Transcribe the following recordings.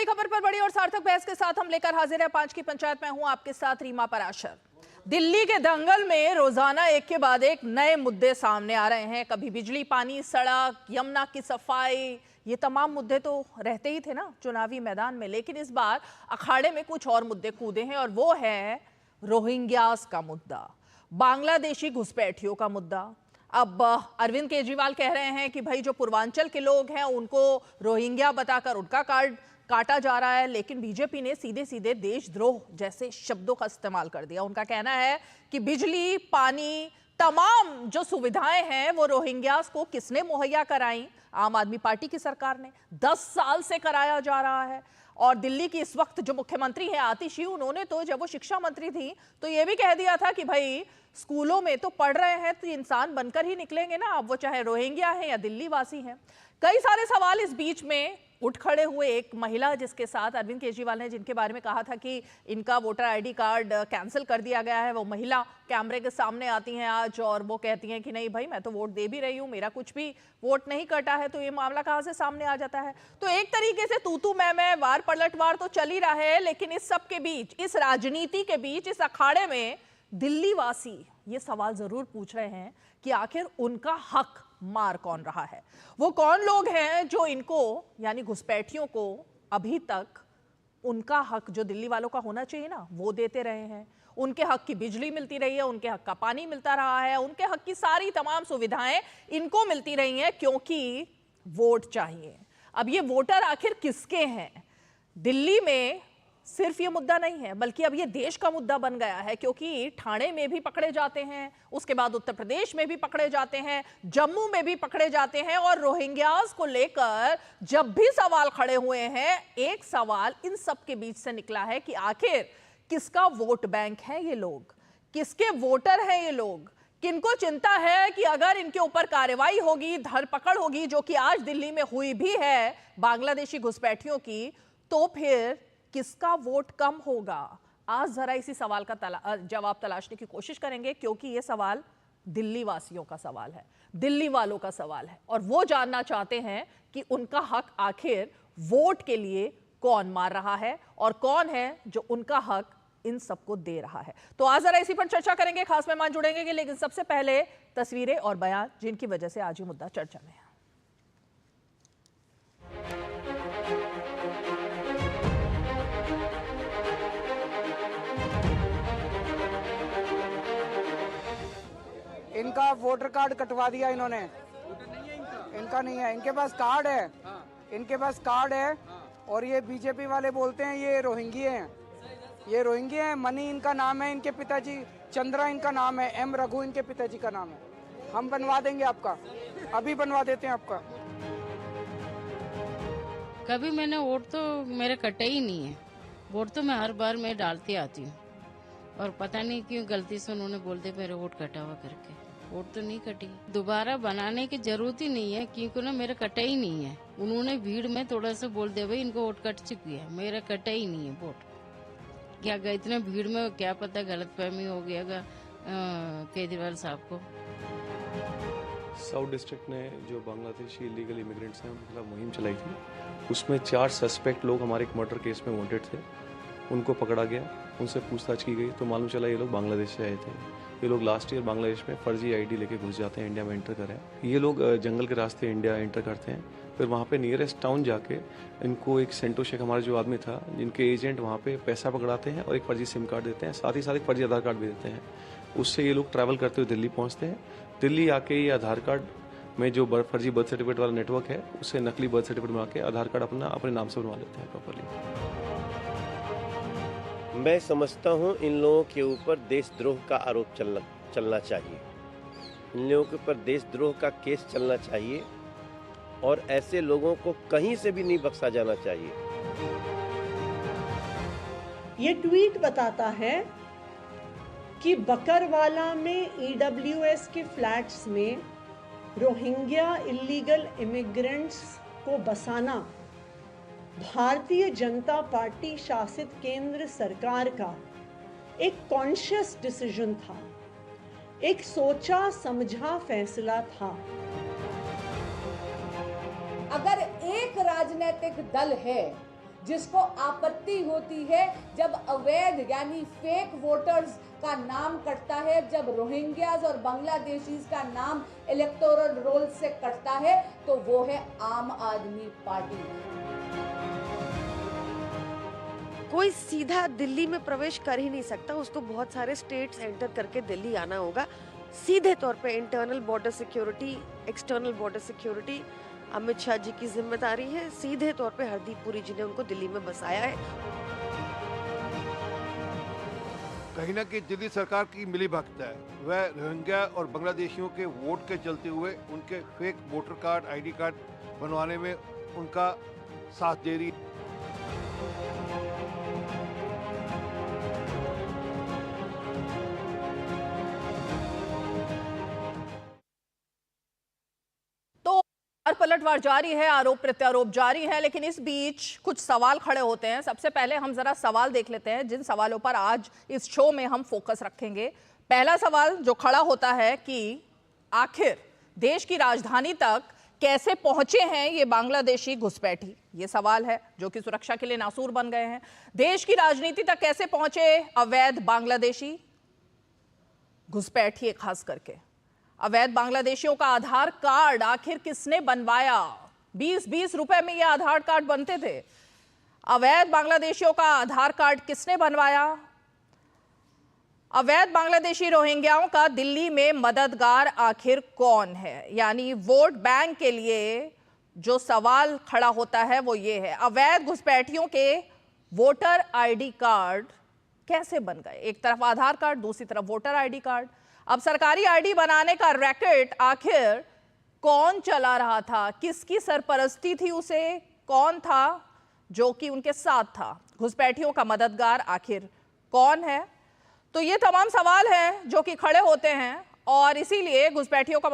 बड़ी खबर पर बड़ी और सार्थक बहस के साथ हम लेकर हाजिर है 5 की पंचायत में हूं आपके साथ रीमा पराशर। दिल्ली के दंगल में रोजाना एक के बाद एक नए मुद्दे सामने आ रहे हैं। कभी बिजली, पानी, सड़क, यमुना की सफाई, ये तमाम मुद्दे तो रहते ही थे ना चुनावी मैदान में, लेकिन इस बार अखाड़े में कुछ और मुद्दे कूदे हैं और वो है रोहिंग्यास का मुद्दा, बांग्लादेशी घुसपैठियों का मुद्दा। अब अरविंद केजरीवाल कह रहे हैं कि भाई जो पूर्वांचल के लोग हैं उनको रोहिंग्या बताकर उनका कार्ड काटा जा रहा है, लेकिन बीजेपी ने सीधे सीधे देशद्रोह जैसे शब्दों का इस्तेमाल कर दिया। उनका कहना है कि बिजली, पानी, तमाम जो सुविधाएं हैं वो रोहिंग्यास को किसने मुहैया कराई? आम आदमी पार्टी की सरकार ने। 10 साल से कराया जा रहा है। और दिल्ली की इस वक्त जो मुख्यमंत्री है आतिशी, उन्होंने तो जब वो शिक्षा मंत्री थी तो ये भी कह दिया था कि भाई स्कूलों में तो पढ़ रहे हैं तो इंसान बनकर ही निकलेंगे ना, अब वो चाहे रोहिंग्या है या दिल्ली वासी हैं। कई सारे सवाल इस बीच में उठ खड़े हुए। एक महिला जिसके साथ अरविंद केजरीवाल ने जिनके बारे में कहा था कि इनका वोटर आईडी कार्ड कैंसिल कर दिया गया है, वो महिला कैमरे के सामने आती हैं आज और वो कहती हैं कि नहीं भाई मैं तो वोट दे भी रही हूँ, मेरा कुछ भी वोट नहीं कटा है। तो ये मामला कहाँ से सामने आ जाता है? तो एक तरीके से तू मैं वार पलटवार तो चल ही रहा है, लेकिन इस सब के बीच, इस राजनीति के बीच, इस अखाड़े में दिल्ली वासी ये सवाल जरूर पूछ रहे हैं कि आखिर उनका हक मार कौन रहा है? वो कौन लोग हैं जो इनको यानी घुसपैठियों को अभी तक उनका हक जो दिल्ली वालों का होना चाहिए ना वो देते रहे हैं? उनके हक की बिजली मिलती रही है, उनके हक का पानी मिलता रहा है, उनके हक की सारी तमाम सुविधाएं इनको मिलती रही हैं क्योंकि वोट चाहिए। अब ये वोटर आखिर किसके हैं? दिल्ली में सिर्फ ये मुद्दा नहीं है बल्कि अब ये देश का मुद्दा बन गया है, क्योंकि ठाणे में भी पकड़े जाते हैं, उसके बाद उत्तर प्रदेश में भी पकड़े जाते हैं, जम्मू में भी पकड़े जाते हैं। और रोहिंग्यास को लेकर जब भी सवाल खड़े हुए हैं, एक सवाल इन सब के बीच से निकला है कि आखिर किसका वोट बैंक है ये लोग, किसके वोटर हैं ये लोग, किनको चिंता है कि अगर इनके ऊपर कार्रवाई होगी, धरपकड़ होगी, जो कि आज दिल्ली में हुई भी है बांग्लादेशी घुसपैठियों की, तो फिर किसका वोट कम होगा? आज जरा इसी सवाल का जवाब तलाशने की कोशिश करेंगे, क्योंकि यह सवाल दिल्ली वासियों का सवाल है, दिल्ली वालों का सवाल है, और वो जानना चाहते हैं कि उनका हक आखिर वोट के लिए कौन मार रहा है और कौन है जो उनका हक इन सबको दे रहा है। तो आज जरा इसी पर चर्चा करेंगे, खास मेहमान जुड़ेंगे, लेकिन सबसे पहले तस्वीरें और बयान जिनकी वजह से आज ये मुद्दा चर्चा में है। इनका वोटर कार्ड कटवा दिया इन्होंने। इनका नहीं है, इनके पास कार्ड है, इनके पास कार्ड है। और ये बीजेपी वाले बोलते हैं ये रोहिंग्या हैं, ये रोहिंग्या हैं। मनी इनका नाम है, इनके पिताजी चंद्रा इनका नाम है, एम रघु इनके पिताजी का नाम है। हम बनवा देंगे आपका, अभी बनवा देते हैं आपका। कभी मैंने वोट तो मेरे कटे ही नहीं है, वोट तो मैं हर बार मैं डालती आती हूँ, और पता नहीं क्यों गलती से उन्होंने बोल दिया मेरे वोट कटा हुआ करके। वोट तो नहीं कटी, दोबारा बनाने की जरूरत ही नहीं है, क्योंकि ना मेरा कटा ही नहीं है। उन्होंने भीड़ में थोड़ा सा बोल दिया भाई इनको वोट कट चुकी है, मेरा कटा ही नहीं है वोट। क्या इतने भीड़ में क्या पता गलतफहमी हो गया केजरीवाल साहब को। साउथ डिस्ट्रिक्ट ने जो बांग्लादेशी इलीगल इमिग्रेंट्स हैं उनके खिलाफ मुहिम चलाई थी, उसमें 4 सस्पेक्ट लोग हमारे एक मर्डर केस में वांटेड थे, उनको पकड़ा गया, उनसे पूछताछ की गई तो मालूम चला ये लोग बांग्लादेश से आए थे। ये लोग लास्ट ईयर बांग्लादेश में फर्जी आईडी लेके घुस जाते हैं, इंडिया में एंटर करें। ये लोग जंगल के रास्ते इंडिया एंटर करते हैं, फिर वहाँ पे नियरेस्ट टाउन जाके इनको एक सेंटो शेख हमारा जो आदमी था, जिनके एजेंट वहाँ पे पैसा पकड़ाते हैं और एक फर्जी सिम कार्ड देते हैं, साथ ही साथ एक फर्जी आधार कार्ड भी देते हैं। उससे ये लोग ट्रैवल करते हुए दिल्ली पहुँचते हैं। दिल्ली आके ये आधार कार्ड में जो फर्जी बर्थ सर्टिफिकेट वाला नेटवर्क है, उससे नकली बर्थ सर्टिफिकेट बना के आधार कार्ड अपने नाम से बनवा लेते हैं प्रॉपरली। मैं समझता हूं इन लोगों के ऊपर देशद्रोह का आरोप चलना चाहिए, इन लोगों के ऊपर देशद्रोह का केस चलना चाहिए, और ऐसे लोगों को कहीं से भी नहीं बख्शा जाना चाहिए। ये ट्वीट बताता है कि बकरवाला में EWS के फ्लैट्स में रोहिंग्या इलीगल इमिग्रेंट्स को बसाना भारतीय जनता पार्टी शासित केंद्र सरकार का एक कॉन्शियस डिसीजन था, एक सोचा समझा फैसला था। अगर एक राजनीतिक दल है जिसको आपत्ति होती है जब अवैध यानी फेक वोटर्स का नाम कटता है, जब रोहिंग्याज और बांग्लादेशीज का नाम इलेक्टोरल रोल से कटता है, तो वो है आम आदमी पार्टी। कोई सीधा दिल्ली में प्रवेश कर ही नहीं सकता, उसको बहुत सारे स्टेट्स एंटर करके दिल्ली आना होगा। सीधे तौर पे internal border security, external border security Amit Shah ji की जिम्मेदारी है। सीधे तौर पे हरदीप पुरी जी ने उनको दिल्ली में बसाया है। कहीं ना कहीं दिल्ली सरकार की मिली भगत है, वह रोहिंग्या और बांग्लादेशियों के वोट के चलते हुए उनके fake voter card, ID card बनवाने में उनका साथ दे रही है। पलटवार जारी है, आरोप प्रत्यारोप जारी है, लेकिन इस बीच कुछ सवाल खड़े होते हैं। सबसे पहले हम जरा सवाल देख लेते हैं जिन सवालों पर आज इस शो में हम फोकस रखेंगे। पहला सवाल जो खड़ा होता है कि आखिर देश की राजधानी तक कैसे पहुंचे हैं ये बांग्लादेशी घुसपैठी, ये सवाल है जो कि सुरक्षा के लिए नासूर बन गए हैं। देश की राजनीति तक कैसे पहुंचे अवैध बांग्लादेशी घुसपैठी, खास करके अवैध बांग्लादेशियों का आधार कार्ड आखिर किसने बनवाया? 20-20 रुपए में ये आधार कार्ड बनते थे। अवैध बांग्लादेशियों का आधार कार्ड किसने बनवाया? अवैध बांग्लादेशी रोहिंग्याओं का दिल्ली में मददगार आखिर कौन है? यानी वोट बैंक के लिए जो सवाल खड़ा होता है वो ये है, अवैध घुसपैठियों के वोटर आईडी कार्ड कैसे बन गए? एक तरफ आधार कार्ड, दूसरी तरफ वोटर आईडी कार्ड। अब सरकारी आईडी बनाने का रैकेट आखिर कौन चला रहा था? किसकी सरपरस्ती थी उसे? कौन था जो कि उनके साथ था? घुसपैठियों का मददगार आखिर कौन है? तो ये तमाम सवाल हैं जो कि खड़े होते हैं और इसीलिए घुसपैठियों का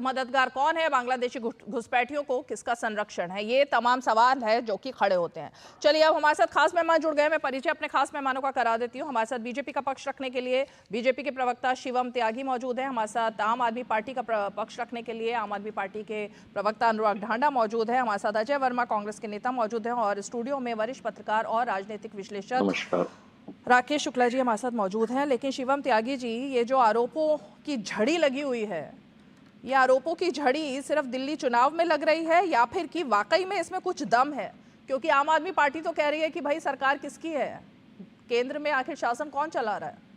मददगार कौन है, बांग्लादेशी घुसपैठियों को किसका संरक्षण है, ये तमाम सवाल है जो कि खड़े होते हैं। चलिए अब हमारे साथ खास मेहमान जुड़ गए। मैं परिचय अपने खास मेहमानों का करा देती हूँ। हमारे साथ बीजेपी का पक्ष रखने के लिए बीजेपी के प्रवक्ता शिवम त्यागी मौजूद हैं। हमारे साथ आम आदमी पार्टी का पक्ष रखने के लिए आम आदमी पार्टी के प्रवक्ता अनुराग ढांडा मौजूद है। हमारे साथ अजय वर्मा कांग्रेस के नेता मौजूद हैं और स्टूडियो में वरिष्ठ पत्रकार और राजनीतिक विश्लेषक राकेश शुक्ला जी हमारे साथ मौजूद हैं। लेकिन शिवम त्यागी जी, ये जो आरोपों की झड़ी लगी हुई है, ये आरोपों की झड़ी सिर्फ दिल्ली चुनाव में लग रही है या फिर कि वाकई में इसमें कुछ दम है? क्योंकि आम आदमी पार्टी तो कह रही है कि भाई सरकार किसकी है, केंद्र में आखिर शासन कौन चला रहा है?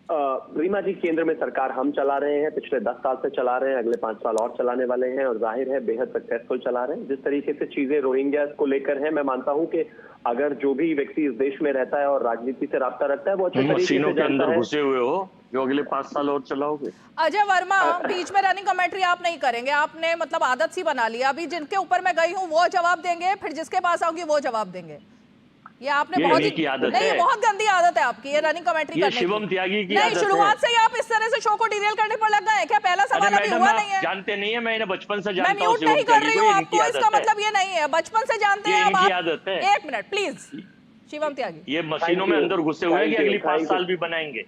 रीमा जी, केंद्र में सरकार हम चला रहे हैं, पिछले 10 साल से चला रहे हैं, अगले 5 साल और चलाने वाले हैं और जाहिर है बेहद सक्सेसफुल चला रहे हैं। जिस तरीके से चीजें रोहिंग्या को लेकर हैं, मैं मानता हूं कि अगर जो भी व्यक्ति इस देश में रहता है और राजनीति से राब्ता रखता है वो अच्छे तरीके से जानता है। घुसे हुए हो जो अगले 5 साल और चलाओगे। अजय वर्मा, बीच में रनिंग कमेंट्री आप नहीं करेंगे, आपने मतलब आदत सी बना लिया। अभी जिनके ऊपर मैं गई हूँ वो जवाब देंगे, फिर जिसके पास आऊंगी वो जवाब देंगे। ये आपने बहुत ही नहीं, बहुत गंदी आदत है आपकी, ये रनिंग कमेंट्री करने की। शिवम त्यागी की नहीं, शुरुआत से ही आप इस तरह से शो को डिरेल करने पर लग गए हैं क्या? पहला सवाल अभी हुआ नहीं है। जानते नहीं है, मैंने बचपन से जानता हूं। मैं म्यूट नहीं कर रही हूँ आपको, इसका मतलब ये नहीं है, बचपन से जानते हैं आप। एक मिनट प्लीज शिवम त्यागी। ये मशीनों में अंदर घुसे हुए हैं कि अगले 5 साल भी बनाएंगे?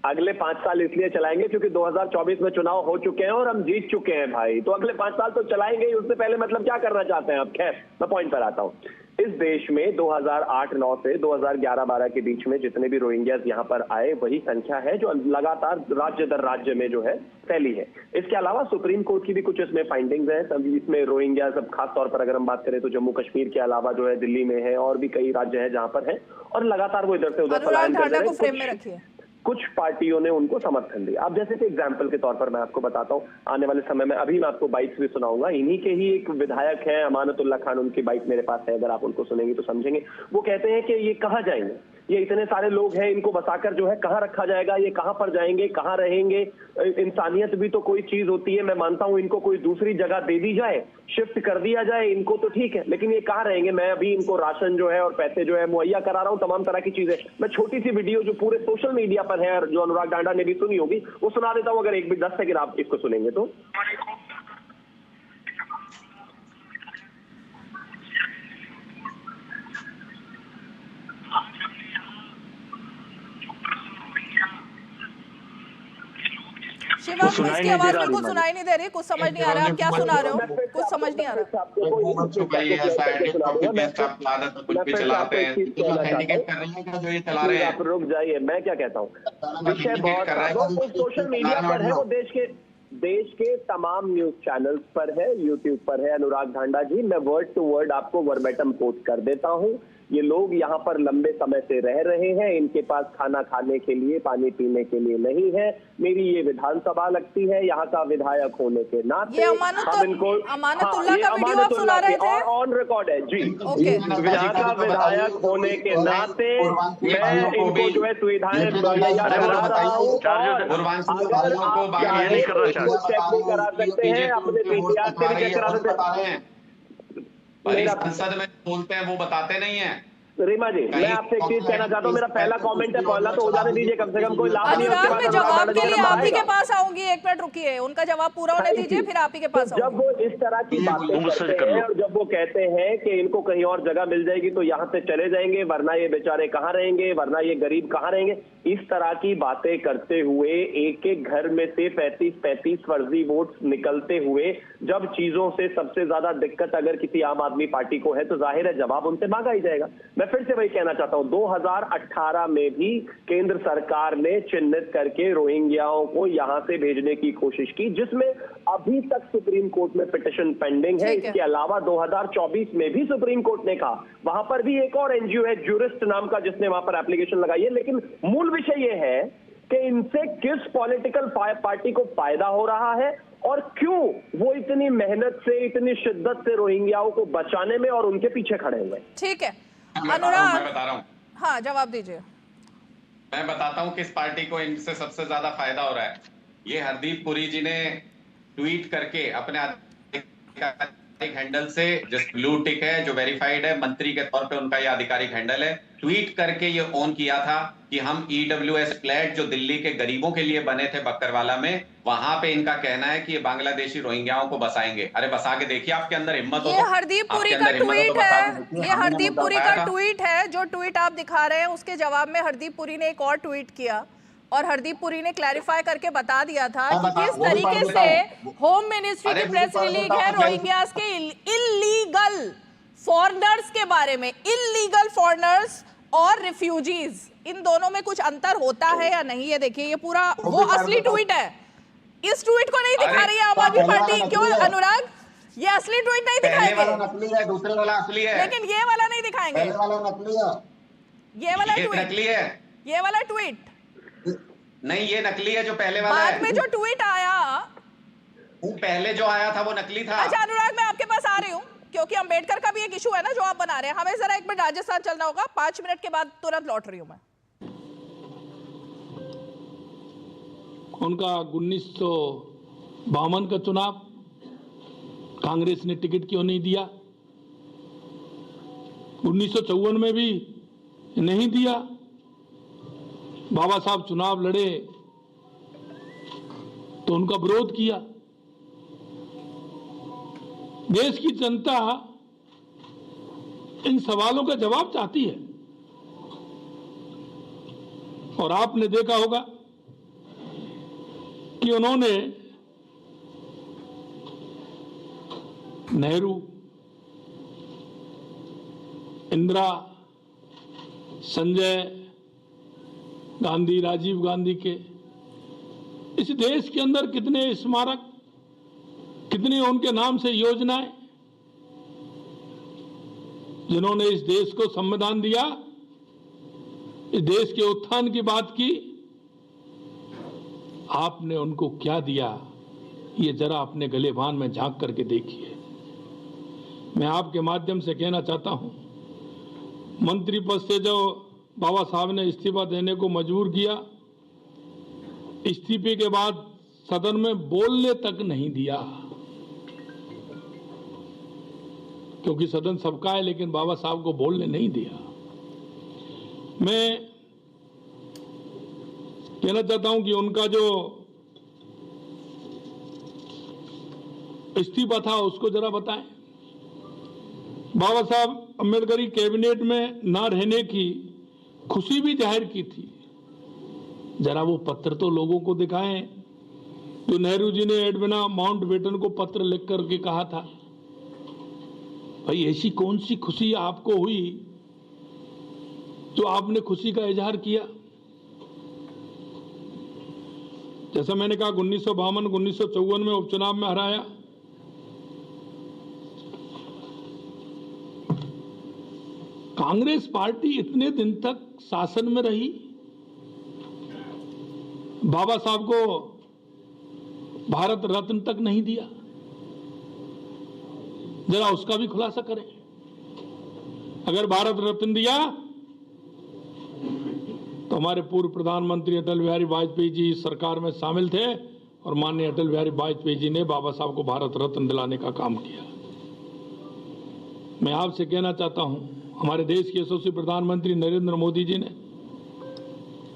अगले 5 साल इसलिए चलाएंगे क्योंकि 2024 में चुनाव हो चुके हैं और हम जीत चुके हैं भाई, तो अगले 5 साल तो चलाएंगे ही। उससे पहले मतलब क्या करना चाहते हैं आप? खैर, मैं पॉइंट पर आता हूँ। इस देश में 2008-9 से 2011-12 के बीच में जितने भी रोहिंग्याज यहाँ पर आए वही संख्या है जो लगातार राज्य दर राज्य में जो है फैली है। इसके अलावा सुप्रीम कोर्ट की भी कुछ इसमें फाइंडिंग्स हैं। तभी इसमें रोहिंग्या सब खास तौर पर अगर हम बात करें तो जम्मू कश्मीर के अलावा जो है दिल्ली में है और भी कई राज्य हैं जहां पर है और लगातार वो इधर से उधर पलायन कर रहे हैं। कुछ पार्टियों ने उनको समर्थन दिया। अब जैसे कि एग्जाम्पल के तौर पर मैं आपको बताता हूँ, आने वाले समय में अभी मैं आपको बाइट्स भी सुनाऊंगा। इन्हीं के ही एक विधायक है अमानतुल्लाह खान, उनकी बाइट मेरे पास है, अगर आप उनको सुनेंगे तो समझेंगे। वो कहते हैं कि ये कहाँ जाएंगे, ये इतने सारे लोग हैं, इनको बसाकर जो है कहाँ रखा जाएगा, ये कहाँ पर जाएंगे, कहाँ रहेंगे? इंसानियत भी तो कोई चीज होती है। मैं मानता हूँ इनको कोई दूसरी जगह दे दी जाए, शिफ्ट कर दिया जाए इनको तो ठीक है, लेकिन ये कहाँ रहेंगे? मैं अभी इनको राशन जो है और पैसे जो है मुहैया करा रहा हूँ, तमाम तरह की चीजें। मैं छोटी सी वीडियो जो पूरे सोशल मीडिया पर है जो अनुराग ढांडा ने भी सुनी होगी वो सुना देता हूँ, अगर 10 सेकंड आप इसको सुनेंगे तो। शिवम, सुनाई इसकी नहीं दे आवाज रहा बिल्कुल रीमा जी। सुनाई नहीं दे रही, कुछ समझ नहीं आ रहा, आप क्या सुना रहे हो, कुछ समझ नहीं आ रहा। भाई ऐसा है कि कॉपी पेस्ट आप आदत कुछ भी चलाते हैं, तो ऑथेंटिकेट कर रही है क्या जो ये चला रहे हैं? आप रुक जाइए, मैं क्या कहता हूँ, विषय बहुत कर रहा है वो सोशल मीडिया पर है, वो देश के तमाम न्यूज चैनल्स पर है, यूट्यूब पर है। अनुराग ढांडा जी, मैं वर्ड टू वर्ड आपको वर्बेटम कोट कर देता हूँ। ये लोग यहाँ पर लंबे समय से रह रहे हैं, इनके पास खाना खाने के लिए, पानी पीने के लिए नहीं है। मेरी ये विधानसभा लगती है, यहाँ का विधायक होने के नाते हम इनको अमानतुल्लाह का वीडियो आप सुना रहे थे, ऑन रिकॉर्ड है जी। ओके। यहाँ का विधायक होने के नाते मैं इनको जो है सुविधाएं करा रहा हूँ। अगर आप चेक नहीं करा सकते हैं, अपने पीटीआर से भी चेक करा सकते हैं। संसद में बोलते हैं वो बताते नहीं है। रीमा जी, मैं आपसे एक चीज कहना चाहता हूँ, मेरा पहला कमेंट है, पहला तो हो जाने दीजिए, कम से कम कोई लाभ नहीं। अनुराग, मैं जवाब के लिए आप ही के पास आऊंगी, एक मिनट रुकिए, उनका जवाब पूरा होने दीजिए, फिर आप ही के पास आऊंगी। जब वो इस तरह की बातें करते हैं और जब वो कहते हैं कि इनको कहीं और जगह मिल जाएगी तो यहाँ से चले जाएंगे, वरना ये बेचारे कहाँ रहेंगे, वरना ये गरीब कहाँ रहेंगे, इस तरह की बातें करते हुए एक एक घर में से 35-35 फर्जी वोट निकलते हुए जब चीजों से सबसे ज्यादा दिक्कत अगर किसी आम आदमी पार्टी को है तो जाहिर है जवाब उनसे मांगा ही जाएगा। मैं फिर से वही कहना चाहता हूं, 2018 में भी केंद्र सरकार ने चिन्हित करके रोहिंग्याओं को यहां से भेजने की कोशिश की, जिसमें अभी तक सुप्रीम कोर्ट में पिटिशन पेंडिंग है। इसके अलावा 2024 में भी सुप्रीम कोर्ट ने कहा, वहां पर भी एक और एनजीओ है ज्यूरिस्ट नाम का, जिसने वहां पर एप्लीकेशन लगाई है। लेकिन मूल विषय यह है कि इनसे किस पॉलिटिकल पार्टी को फायदा हो रहा है और क्यों वो इतनी मेहनत से, इतनी शिद्दत से रोहिंग्याओं को बचाने में और उनके पीछे खड़े हुए। ठीक है अनुराग, मैं बता रहा हूँ, हाँ जवाब दीजिए। मैं बताता हूँ किस पार्टी को इनसे सबसे ज्यादा फायदा हो रहा है। ये हरदीप पुरी जी ने ट्वीट करके अपने आधिकारिक हैंडल से, जिस ब्लू टिक है जो वेरीफाइड है, मंत्री के तौर पे उनका ये आधिकारिक हैंडल है, ट्वीट करके ये ऑन किया था कि हम ईडब्ल्यूएस फ्लैट जो दिल्ली के गरीबों के लिए बने थे बक्करवाला में, वहां पे इनका कहना है कि ये बांग्लादेशी रोहिंग्याओं को बसाएंगे। अरे बसा के देखिए, आपके अंदर हिम्मत हो। ये हरदीप पुरी का ट्वीट है, ये हरदीप पुरी का ट्वीट है, जो ट्वीट आप दिखा रहे हैं उसके जवाब में हरदीप पुरी ने एक और ट्वीट किया और हरदीप पुरी ने क्लैरिफाई करके बता दिया था कि किस तरीके से होम मिनिस्ट्री की प्रेस रिलीज है रोहिंग्यास के इल्लीगल फॉरेनर्स के बारे में, इल्लीगल फॉरेनर्स और रिफ्यूजीज, इन दोनों में कुछ अंतर होता है या नहीं? ये देखिए, ये पूरा वो असली ट्वीट है। इस ट्वीट को नहीं दिखा रही है आम आदमी पार्टी, क्यों अनुराग? ये असली ट्वीट नहीं दिखाएंगे, नकली है, दूसरे वाला असली है, लेकिन ये वाला नहीं दिखाएंगे। पहले वाला नकली है, ये वाला ट्वीट नकली है, ये वाला ट्वीट नहीं, ये नकली है जो पहले वाला बाद है। में जो ट्वीट आया, पहले जो आया था वो नकली था। अच्छा अनुराग, मैं आपके पास आ रही हूँ क्योंकि अंबेडकर का भी एक इशू है ना जो आप बना रहे हैं। हमें जरा एक मिनट राजस्थान चलना होगा, 5 मिनट के बाद तुरंत लौट रही हूँ मैं। उनका 1952 का चुनाव कांग्रेस ने टिकट क्यों नहीं दिया? 1954 में भी नहीं दिया। बाबा साहब चुनाव लड़े तो उनका विरोध किया। देश की जनता इन सवालों का जवाब चाहती है और आपने देखा होगा कि उन्होंने नेहरू, इंदिरा, संजय गांधी, राजीव गांधी के इस देश के अंदर कितने स्मारक, कितनी उनके नाम से योजनाएं, जिन्होंने इस देश को संविधान दिया, इस देश के उत्थान की बात की, आपने उनको क्या दिया, ये जरा अपने गलेबान में झांक करके देखिए। मैं आपके माध्यम से कहना चाहता हूं, मंत्री पद से जो बाबा साहब ने इस्तीफा देने को मजबूर किया, इस्तीफे के बाद सदन में बोलने तक नहीं दिया, क्योंकि सदन सबका है, लेकिन बाबा साहब को बोलने नहीं दिया। मैं कहना चाहता हूं कि उनका जो इस्तीफा था उसको जरा बताएं। बाबा साहब अम्बेडकरी कैबिनेट में ना रहने की खुशी भी जाहिर की थी, जरा वो पत्र तो लोगों को दिखाएं जो नेहरू जी ने एडविना माउंटबेटन को पत्र लिख करके कहा था, भाई ऐसी कौन सी खुशी आपको हुई जो आपने खुशी का इजहार किया? जैसा मैंने कहा 1952 1954 में उपचुनाव में हराया, कांग्रेस पार्टी इतने दिन तक शासन में रही, बाबा साहब को भारत रत्न तक नहीं दिया। जरा उसका भी खुलासा करें। अगर भारत रत्न दिया तो हमारे पूर्व प्रधानमंत्री अटल बिहारी वाजपेयी जी इस सरकार में शामिल थे और माननीय अटल बिहारी वाजपेयी जी ने बाबा साहब को भारत रत्न दिलाने का काम किया। मैं आपसे कहना चाहता हूं, हमारे देश के यशस्वी प्रधानमंत्री नरेंद्र मोदी जी ने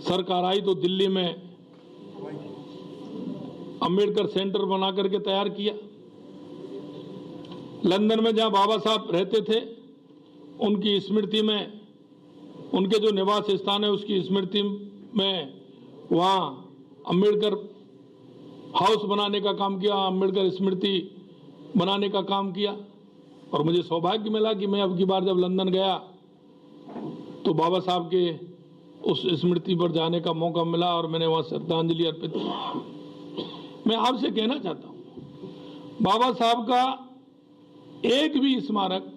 सरकार आई तो दिल्ली में अंबेडकर सेंटर बना करके तैयार किया। लंदन में जहां बाबा साहब रहते थे उनकी स्मृति में, उनके जो निवास स्थान है उसकी स्मृति में वहां अंबेडकर हाउस बनाने का काम किया, अंबेडकर स्मृति बनाने का काम किया। और मुझे सौभाग्य मिला कि मैं अब की बार जब लंदन गया तो बाबा साहब के उस स्मृति पर जाने का मौका मिला और मैंने वहां श्रद्धांजलि अर्पित की। मैं आपसे कहना चाहता हूं, बाबा साहब का एक भी स्मारक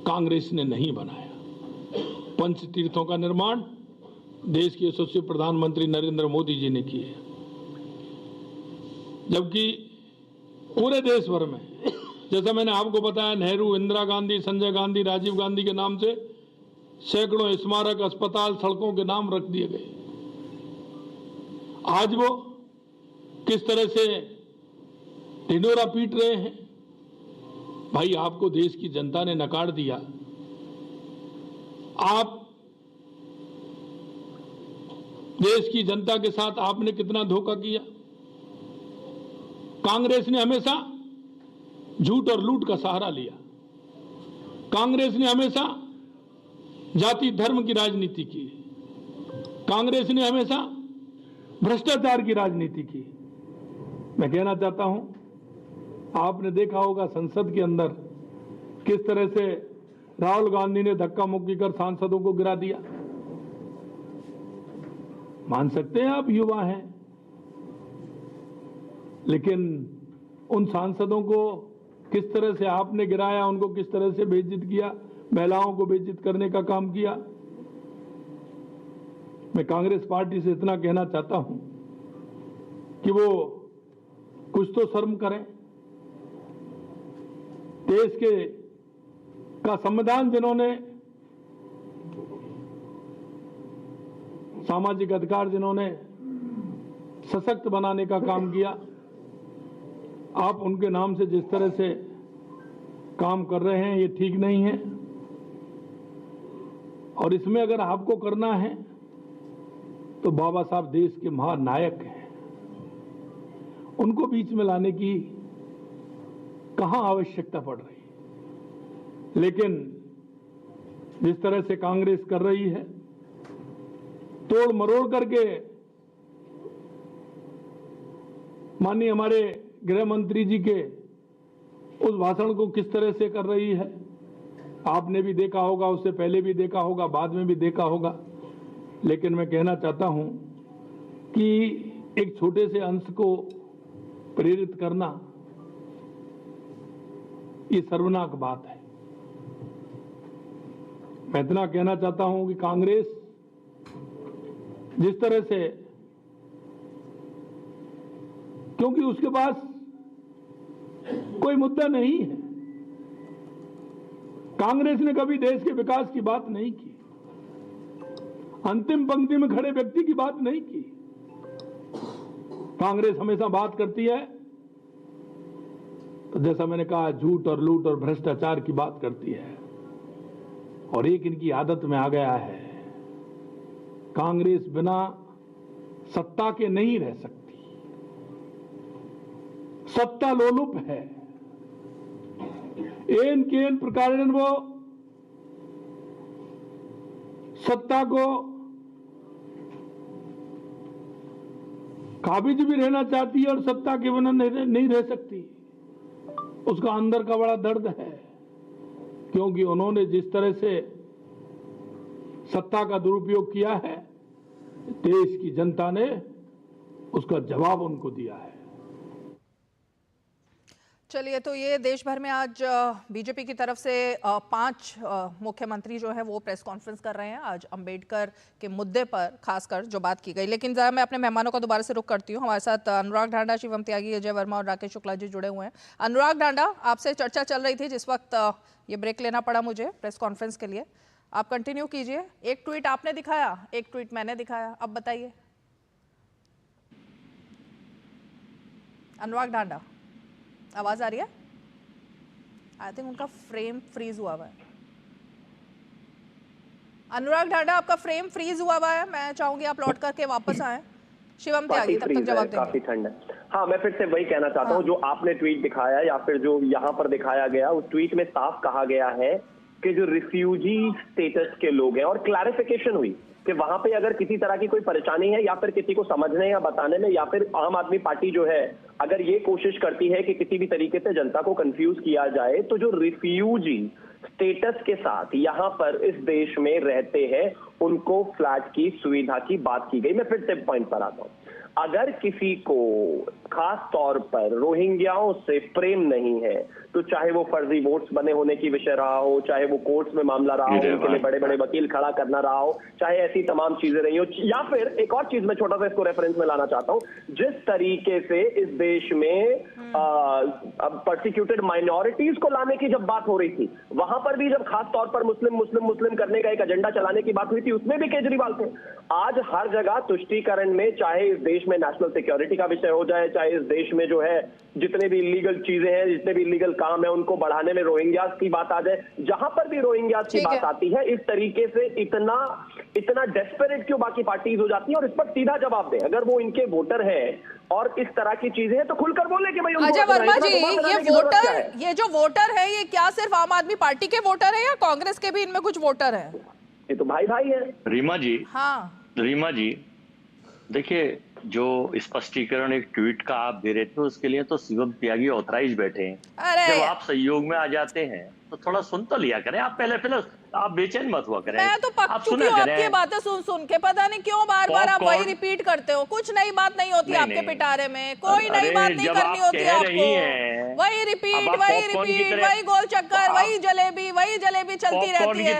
कांग्रेस ने नहीं बनाया। पंच तीर्थों का निर्माण देश के यशस्वी प्रधानमंत्री नरेंद्र मोदी जी ने किए, जबकि पूरे देश भर में, जैसा मैंने आपको बताया, नेहरू, इंदिरा गांधी, संजय गांधी, राजीव गांधी के नाम से सैकड़ों स्मारक, अस्पताल, सड़कों के नाम रख दिए गए। आज वो किस तरह से ढिंढोरा पीट रहे हैं। भाई, आपको देश की जनता ने नकार दिया। आप देश की जनता के साथ आपने कितना धोखा किया। कांग्रेस ने हमेशा झूठ और लूट का सहारा लिया। कांग्रेस ने हमेशा जाति धर्म की राजनीति की। कांग्रेस ने हमेशा भ्रष्टाचार की राजनीति की। मैं कहना चाहता हूं, आपने देखा होगा संसद के अंदर किस तरह से राहुल गांधी ने धक्का मुक्की कर सांसदों को गिरा दिया। मान सकते हैं आप युवा हैं, लेकिन उन सांसदों को किस तरह से आपने गिराया, उनको किस तरह से बेइज्जत किया, महिलाओं को बेइज्जत करने का काम किया। मैं कांग्रेस पार्टी से इतना कहना चाहता हूं कि वो कुछ तो शर्म करें। देश के का संविधान जिन्होंने, सामाजिक अधिकार जिन्होंने सशक्त बनाने का काम किया, आप उनके नाम से जिस तरह से काम कर रहे हैं ये ठीक नहीं है। और इसमें अगर आपको करना है तो बाबा साहब देश के महानायक हैं, उनको बीच में लाने की कहां आवश्यकता पड़ रही है। लेकिन जिस तरह से कांग्रेस कर रही है, तोड़ मरोड़ करके, माननीय हमारे गृह मंत्री जी के उस भाषण को किस तरह से कर रही है, आपने भी देखा होगा, उससे पहले भी देखा होगा, बाद में भी देखा होगा। लेकिन मैं कहना चाहता हूं कि एक छोटे से अंश को प्रेरित करना ये सर्वनाक बात है। मैं इतना कहना चाहता हूं कि कांग्रेस जिस तरह से, क्योंकि उसके पास कोई मुद्दा नहीं है, कांग्रेस ने कभी देश के विकास की बात नहीं की, अंतिम पंक्ति में खड़े व्यक्ति की बात नहीं की। कांग्रेस हमेशा बात करती है तो जैसा मैंने कहा, झूठ और लूट और भ्रष्टाचार की बात करती है। और एक इनकी आदत में आ गया है, कांग्रेस बिना सत्ता के नहीं रह सकती, सत्ता लोलुप है। एन केन प्रकार वो सत्ता को काबिज भी रहना चाहती है और सत्ता के बिना नहीं रह सकती। उसका अंदर का बड़ा दर्द है, क्योंकि उन्होंने जिस तरह से सत्ता का दुरुपयोग किया है, देश की जनता ने उसका जवाब उनको दिया है। चलिए, तो ये देश भर में आज बीजेपी की तरफ से 5 मुख्यमंत्री जो है वो प्रेस कॉन्फ्रेंस कर रहे हैं आज अंबेडकर के मुद्दे पर खासकर जो बात की गई। लेकिन जरा मैं अपने मेहमानों का दोबारा से रुख करती हूँ। हमारे साथ अनुराग ढांडा, शिवम त्यागी, अजय वर्मा और राकेश शुक्ला जी जुड़े हुए हैं। अनुराग ढांडा, आपसे चर्चा चल रही थी जिस वक्त ये ब्रेक लेना पड़ा मुझे प्रेस कॉन्फ्रेंस के लिए। आप कंटिन्यू कीजिए। एक ट्वीट आपने दिखाया, एक ट्वीट मैंने दिखाया, अब बताइए। अनुराग ढांडा, आवाज आ रही है? आई थिंक उनका फ्रेम फ्रीज हुआ है। अनुराग ढांडा, आपका फ्रेम फ्रीज हुआ है। मैं चाहूंगी आप लौट करके वापस आए। शिवम त्यागी तब तक जवाब देंगे। काफी ठंड है। हाँ, मैं फिर से वही कहना चाहता हूँ, जो आपने ट्वीट दिखाया या फिर जो यहाँ पर दिखाया गया, उस ट्वीट में साफ कहा गया है कि जो रिफ्यूजी स्टेटस के लोग हैं, और क्लैरिफिकेशन हुई कि वहां पे अगर किसी तरह की कोई परेशानी है या फिर किसी को समझने या बताने में, या फिर आम आदमी पार्टी जो है अगर ये कोशिश करती है कि किसी भी तरीके से जनता को कंफ्यूज किया जाए, तो जो रिफ्यूजी स्टेटस के साथ यहाँ पर इस देश में रहते हैं उनको फ्लैट की सुविधा की बात की गई। मैं फिर से पॉइंट पर आता हूँ। अगर किसी को खास तौर पर रोहिंग्याओं से प्रेम नहीं है, तो चाहे वो फर्जी वोट्स बने होने की विषय रहा हो, चाहे वो कोर्ट्स में मामला रहा हो, उनके लिए बड़े बड़े वकील खड़ा करना रहा हो, चाहे ऐसी तमाम चीजें रही हो, या फिर एक और चीज मैं छोटा सा इसको रेफरेंस में लाना चाहता हूं, जिस तरीके से इस देश में परसिक्यूटेड माइनॉरिटीज को लाने की जब बात हो रही थी, वहां पर भी जब खास तौर पर मुस्लिम करने का एक एजेंडा चलाने की बात हुई थी, उसमें भी केजरीवाल थे। आज हर जगह तुष्टीकरण में, चाहे इस देश में नेशनल सिक्योरिटी का विषय हो जाए, चाहे इस देश में जो है जितने भी इलीगल चीजें हैं, जितने भी इलीगल काम है, उनको बढ़ाने में रोहिंग्यास की बात आ जाए, जहां पर भी रोहिंग्यास की बात आती है, इस तरीके से इतना डेस्परेट क्यों बाकी पार्टीज हो जाती है? और इस पर सीधा जवाब दें। अगर वो इनके वोटर हैं और इस तरह की चीजें हैं तो खुलकर बोले कि भाई अजय वर्मा जी, ये जो वोटर है, ये क्या सिर्फ आम आदमी पार्टी के वोटर है या कांग्रेस के भी इनमें कुछ वोटर है? ये तो भाई भाई है। रीमा जी, हाँ रीमा जी, देखिए, जो स्पष्टीकरण एक ट्वीट का आप दे रहे थे, उसके लिए तो शिवम त्यागी ऑथराइज बैठे हैं। जब आप सहयोग में आ जाते हैं तो थोड़ा सुन तो लिया करें। आप पहले आप बेचैन मत हुआ करें। मैं तो पक चुकी हूँ आपकी बातें सुन के, पता नहीं क्यों बार बार आप वही रिपीट करते हो। कुछ नई बात नहीं होती आपके पिटारे में, कोई नई बात नहीं करनी होती आपको। वही रिपीट, वही गोल चक्कर, वही जलेबी चलती रहती है।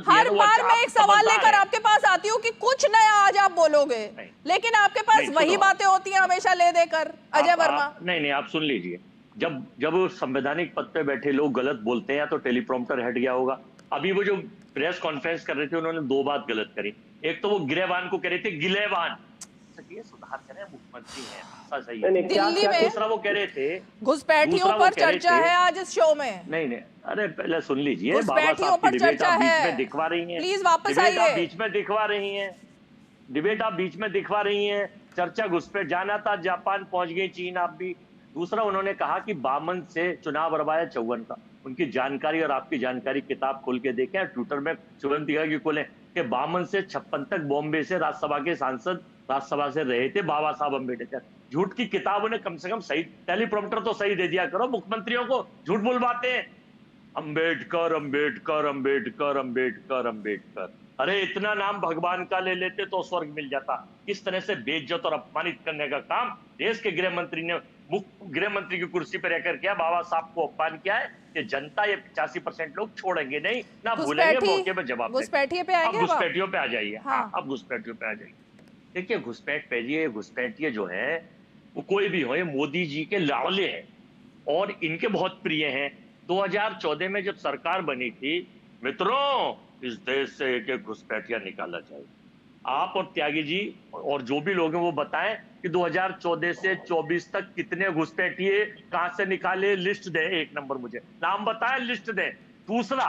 हर बार मैं एक सवाल लेकर आपके पास आती हूँ कि कुछ नया आज आप बोलोगे, लेकिन आपके पास वही बातें होती है हमेशा ले देकर। अजय वर्मा, नहीं, आप सुन लीजिए। जब संवैधानिक पद पे बैठे लोग गलत बोलते हैं, या तो टेलीप्रॉम्प्टर हट गया होगा। अभी वो जो प्रेस कॉन्फ्रेंस कर रहे थे, उन्होंने 2 बात गलत करी। एक तो वो गिलेवान को कह रहे थे गिलेवान, ये सुधार करें, मुख्यमंत्री हैं, सही है। दिल्ली में दूसरा वो कह रहे थे घुसपैठियों पर चर्चा है आज इस शो में। नहीं, अरे पहले सुन लीजिए। घुसपैठियों पर चर्चा है, बीच में दिखवा रही हैं, प्लीज वापस आइए। बीच में दिखवा रही हैं डिबेट, आप बीच में दिखवा रही हैं। चर्चा घुसपैठ, जाना था जापान, पहुंच गई चीन आप भी। दूसरा, उन्होंने कहा कि 52 से चुनाव हरवाया 54 का। उनकी जानकारी और आपकी जानकारी किताब खोल के देखें, ट्विटर में शिवम त्यागी खोलें कि 52 से 56 तक बॉम्बे से राज्यसभा के सांसद राज्यसभा से रहे थे बाबा साहब अम्बेडकर। झूठ की किताब उन्हें कम से कम सही, टेलीप्रॉम्प्टर तो सही दे दिया करो। मुख्यमंत्रियों को झूठ बुलवाते हैं, अम्बेडकर अम्बेडकर अम्बेडकर अम्बेडकर अम्बेडकर। अरे इतना नाम भगवान का ले लेते तो स्वर्ग मिल जाता। किस तरह से बेइज्जत और अपमानित करने का काम देश के गृह मंत्री ने गृह मंत्री की कुर्सी पर रहकर किया। बाबा साहब को अपमान किया है कि जनता ये 85% लोग छोड़ेंगे नहीं, ना भूलेंगे, मौके पे जवाब घुसपैठियों पे आएंगे। अब घुसपैठियों पे आ जाइए। हाँ। अब घुसपैठियों पे आ जाइए। देखिए, घुसपैठिए जो है वो कोई भी हो, ये मोदी जी के लाडले हैं और इनके बहुत प्रिय हैं। 2014 में जब सरकार बनी थी, मित्रों, इस देश से एक घुसपैठिया निकाला जाए। आप और त्यागी जी और जो भी लोग हैं वो बताएं कि 2014 से 24 तक कितने घुसपैठिए कहां से निकाले, लिस्ट दें। 1 नंबर मुझे नाम बताएं, लिस्ट दें। दूसरा,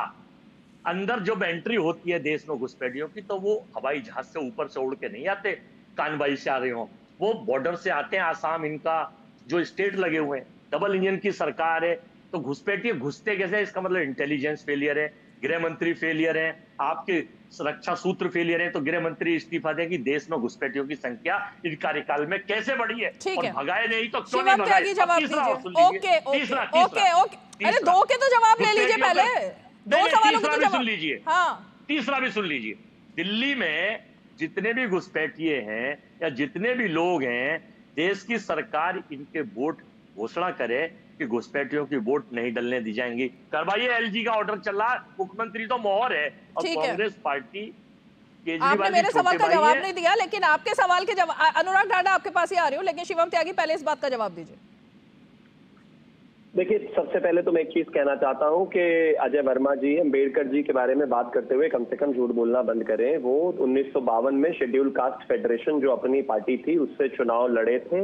अंदर जब एंट्री होती है देश में घुसपैठियों की, तो वो हवाई जहाज से ऊपर से उड़ के नहीं आते, कानवाई से आ रहे हो, वो बॉर्डर से आते हैं। आसाम, इनका जो स्टेट लगे हुए हैं, डबल इंजन की सरकार है, तो घुसपैठिए घुसते कैसे? इसका मतलब इंटेलिजेंस फेलियर है, गृह मंत्री फेलियर हैं, आपके रक्षा सूत्र फेलियर हैं, तो गृह मंत्री इस्तीफा दें कि देश में घुसपैठियों की संख्या इन कार्यकाल में कैसे बढ़ी है और भगाए नहीं तो क्यों नहीं भगाए। जवाब दीजिए। ओके, अरे दो के तो जवाब ले लीजिए पहले, दो सवालों के तो जवाब सुन लीजिए। हाँ, तीसरा भी सुन लीजिए। दिल्ली में जितने भी घुसपैठिए हैं या जितने भी लोग हैं, देश की सरकार इनके वोट घोषणा करे कि घुसपैठियों की वोट नहीं डलने दी जाएंगी। करवाइए, एलजी का ऑर्डर चल रहा है, मुख्यमंत्री तो मोहर है और कांग्रेस पार्टी केजरीवाल। आपने मेरे सवाल का जवाब नहीं दिया, लेकिन आपके सवाल के जवाब, अनुराग ढांडा आपके पास ही आ रही हूँ, लेकिन शिवम त्यागी पहले इस बात का जवाब दीजिए। देखिए, सबसे पहले तो मैं एक चीज कहना चाहता हूं कि अजय वर्मा जी अम्बेडकर जी के बारे में बात करते हुए कम से कम झूठ बोलना बंद करें। वो 1952 में शेड्यूल कास्ट फेडरेशन जो अपनी पार्टी थी उससे चुनाव लड़े थे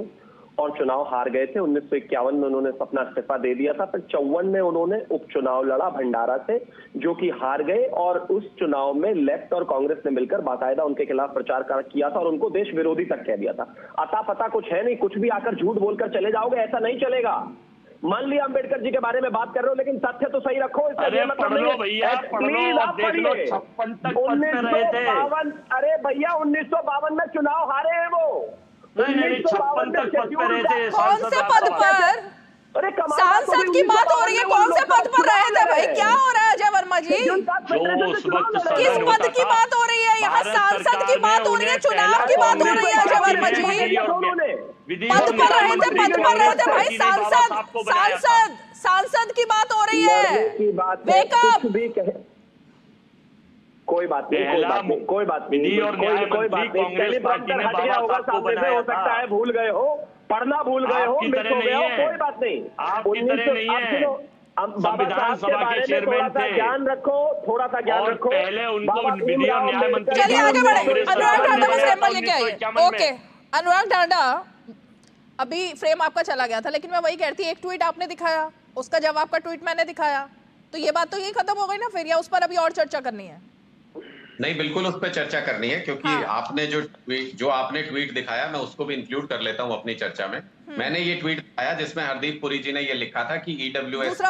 और चुनाव हार गए थे। 1951 में उन्होंने अपना इस्तीफा दे दिया था, फिर 54 में उन्होंने उपचुनाव लड़ा भंडारा से, जो कि हार गए, और उस चुनाव में लेफ्ट और कांग्रेस ने मिलकर बाकायदा उनके खिलाफ प्रचार किया था और उनको देश विरोधी तक कह दिया था। अता पता कुछ है नहीं, कुछ भी आकर झूठ बोलकर चले जाओगे, ऐसा नहीं चलेगा। मान लिया अम्बेडकर जी के बारे में बात कर रहे हो, लेकिन तथ्य तो सही रखो। अरे पढ़ लो भैया, पढ़ लो, अब देख लो 56 तक पद पे रहे थे। 1952, अरे भैया 1952 में चुनाव हारे हैं वो। नहीं, 56 तक पद पे रहे थे। कौन से पद पर? अरे सांसद की बात हो रही है, कौन से पद पर रहे थे भाई? क्या हो रहा है अजय वर्मा जी? किस पद की बात हो रही है? यहाँ सांसद की बात हो रही है, चुनाव की बात हो रही है अजय वर्मा जी। पद पर रहे थे, पद पर रहे थे भाई। सांसद की बात हो रही है। वेकअप। कोई बात नहीं, कोई बात नहीं, कोई बात नहीं, कोई बात नहीं। टेलीप्रॉम्प्टर हट गया होगा सामने से, हो सकता है भूल गए हो, पढ़ना भूल गए हो, मिस हो गए हो, कोई बात नहीं। आपकी तरह नहीं है। संविधान सभा के चेयरमैन थे। ज्ञान रखो, थोड़ा सा ज्ञान रखो। पहले उनको विधि और न्याय मंत्री। चलिए आगे बढ़े। अनुराग ढांडा बस फ्रेम लेके आइए। ओके, अनुराग ढांडा, अभी फ्रेम आपका चला गया था, लेकिन मैं वही कहती, एक ट्वीट आपने दिखाया, उसका जवाब का ट्वीट मैंने दिखाया, तो ये बात तो यही खत्म हो गई ना फिर, या उस पर अभी और चर्चा करनी है? नहीं, बिल्कुल उस पर चर्चा करनी है, क्योंकि आपने जो आपने ट्वीट दिखाया, मैं उसको भी इंक्लूड कर लेता हूं अपनी चर्चा में। मैंने ये ट्वीट दिखाया जिसमें हरदीप पुरी जी ने ये लिखा था कि ईडब्ल्यूएस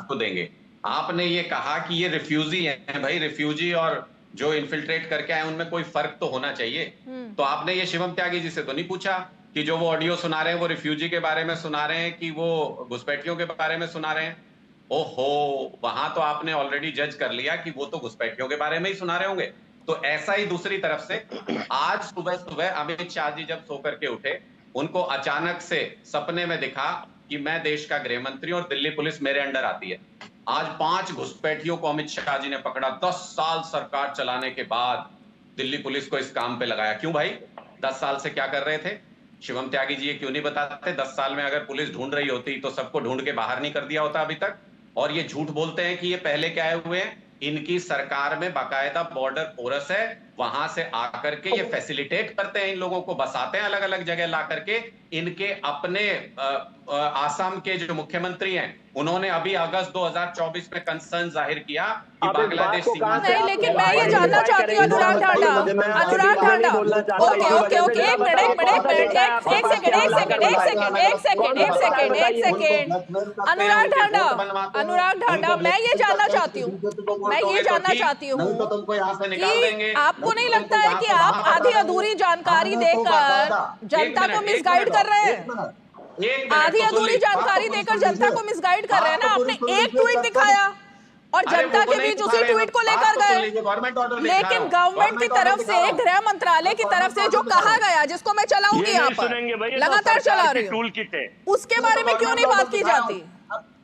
को देंगे। आपने ये कहा कि ये रिफ्यूजी है। भाई, रिफ्यूजी और जो इन्फिल्ट्रेट करके आए उनमें कोई फर्क तो होना चाहिए। तो आपने ये शिवम त्यागी जी से तो नहीं पूछा कि जो वो ऑडियो सुना रहे हैं वो रिफ्यूजी के बारे में सुना रहे हैं कि वो घुसपैठियों के बारे में सुना रहे हैं? ओहो, वहां तो आपने ऑलरेडी जज कर लिया कि वो तो घुसपैठियों के बारे में ही सुना रहे होंगे। तो ऐसा ही दूसरी तरफ से आज सुबह सुबह अमित शाह जी जब सो करके उठे, उनको अचानक से सपने में दिखा कि मैं देश का गृह मंत्री और दिल्ली पुलिस मेरे अंडर आती है। आज 5 घुसपैठियों को अमित शाह जी ने पकड़ा। 10 साल सरकार चलाने के बाद दिल्ली पुलिस को इस काम पे लगाया। क्यों भाई? 10 साल से क्या कर रहे थे? शिवम त्यागी जी ये क्यों नहीं बताते? 10 साल में अगर पुलिस ढूंढ रही होती तो सबको ढूंढ के बाहर नहीं कर दिया होता अभी तक? और ये झूठ बोलते हैं कि ये पहले क्या आए हुए हैं। इनकी सरकार में बाकायदा बॉर्डर फोर्स है, वहां से आकर के ये फैसिलिटेट करते हैं, इन लोगों को बसाते हैं अलग अलग जगह ला करके। इनके अपने आसाम के जो मुख्यमंत्री हैं, उन्होंने अभी अगस्त 2024 में कंसर्न जाहिर किया कि बांग्लादेश नहीं, लेकिन मैं ये जानना चाहती हूँ अनुराग ढांडा, ओके, एक मिनट, अनुराग ढांडा, मैं ये जानना चाहती हूँ कि आपको नहीं लगता है कि आप आधी अधूरी जानकारी देकर जनता को मिसगाइड कर रहे हैं? आधी अधूरी जानकारी देकर जनता को मिसगाइड कर रहे हैं ना। आपने एक ट्वीट दिखाया और जनता के बीच उसी ट्वीट को लेकर गए, लेकिन गवर्नमेंट की तरफ से, गृह मंत्रालय की तरफ से जो कहा गया, जिसको मैं चलाऊंगी यहाँ पर, लगातार चला रही हूँ, उसके बारे में क्यों नहीं बात की जाती?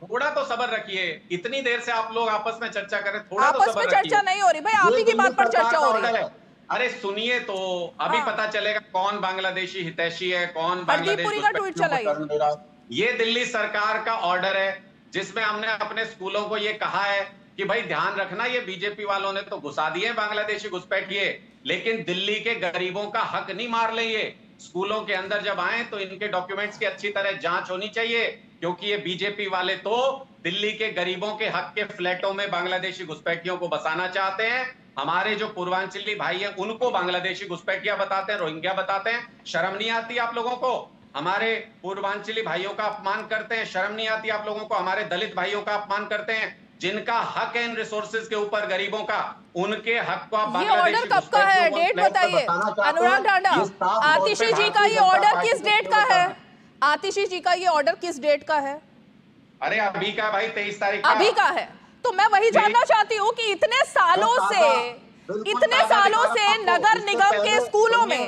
थोड़ा तो सब्र रखिए। इतनी देर से आप लोग आपस में चर्चा करें, थोड़ा आपस में चर्चा नहीं हो रही भाई, आप ही की बात पर चर्चा हो रही है। अरे सुनिए तो, अभी पता चलेगा कौन बांग्लादेशी हितैषी है, कौन बांग्लादेश का ट्वीट चलाइए। ये दिल्ली सरकार का ऑर्डर है जिसमें हमने अपने स्कूलों को ये कहा है कि भाई ध्यान रखना, ये बीजेपी वालों ने तो घुसा दिए बांग्लादेशी घुसपैठिए, लेकिन दिल्ली के गरीबों का हक नहीं मार ले। ये स्कूलों के अंदर जब आए तो इनके डॉक्यूमेंट्स की अच्छी तरह जांच होनी चाहिए, क्योंकि ये बीजेपी वाले तो दिल्ली के गरीबों के हक के फ्लैटों में बांग्लादेशी घुसपैठियों को बसाना चाहते हैं। हमारे जो पूर्वांचली भाई हैं उनको बांग्लादेशी घुसपैठिया बताते हैं, रोहिंग्या बताते हैं। शर्म नहीं आती आप लोगों को? हमारे पूर्वांचली भाइयों का अपमान करते हैं, शर्म नहीं आती आप लोगों को? हमारे दलित भाइयों का अपमान करते हैं, जिनका हक है इन रिसोर्सेज के ऊपर गरीबों का, उनके हक को आप ये ऑर्डर कब का है, डेट बताइए अनुराग ढांडा। आतिशी जी का ये ऑर्डर किस डेट का है? आतिशी जी का ये ऑर्डर किस डेट का है? अरे अभी का भाई 23 तारीख अभी का है। तो मैं वही जानना चाहती हूँ कि इतने सालों से नगर निगम के स्कूलों में,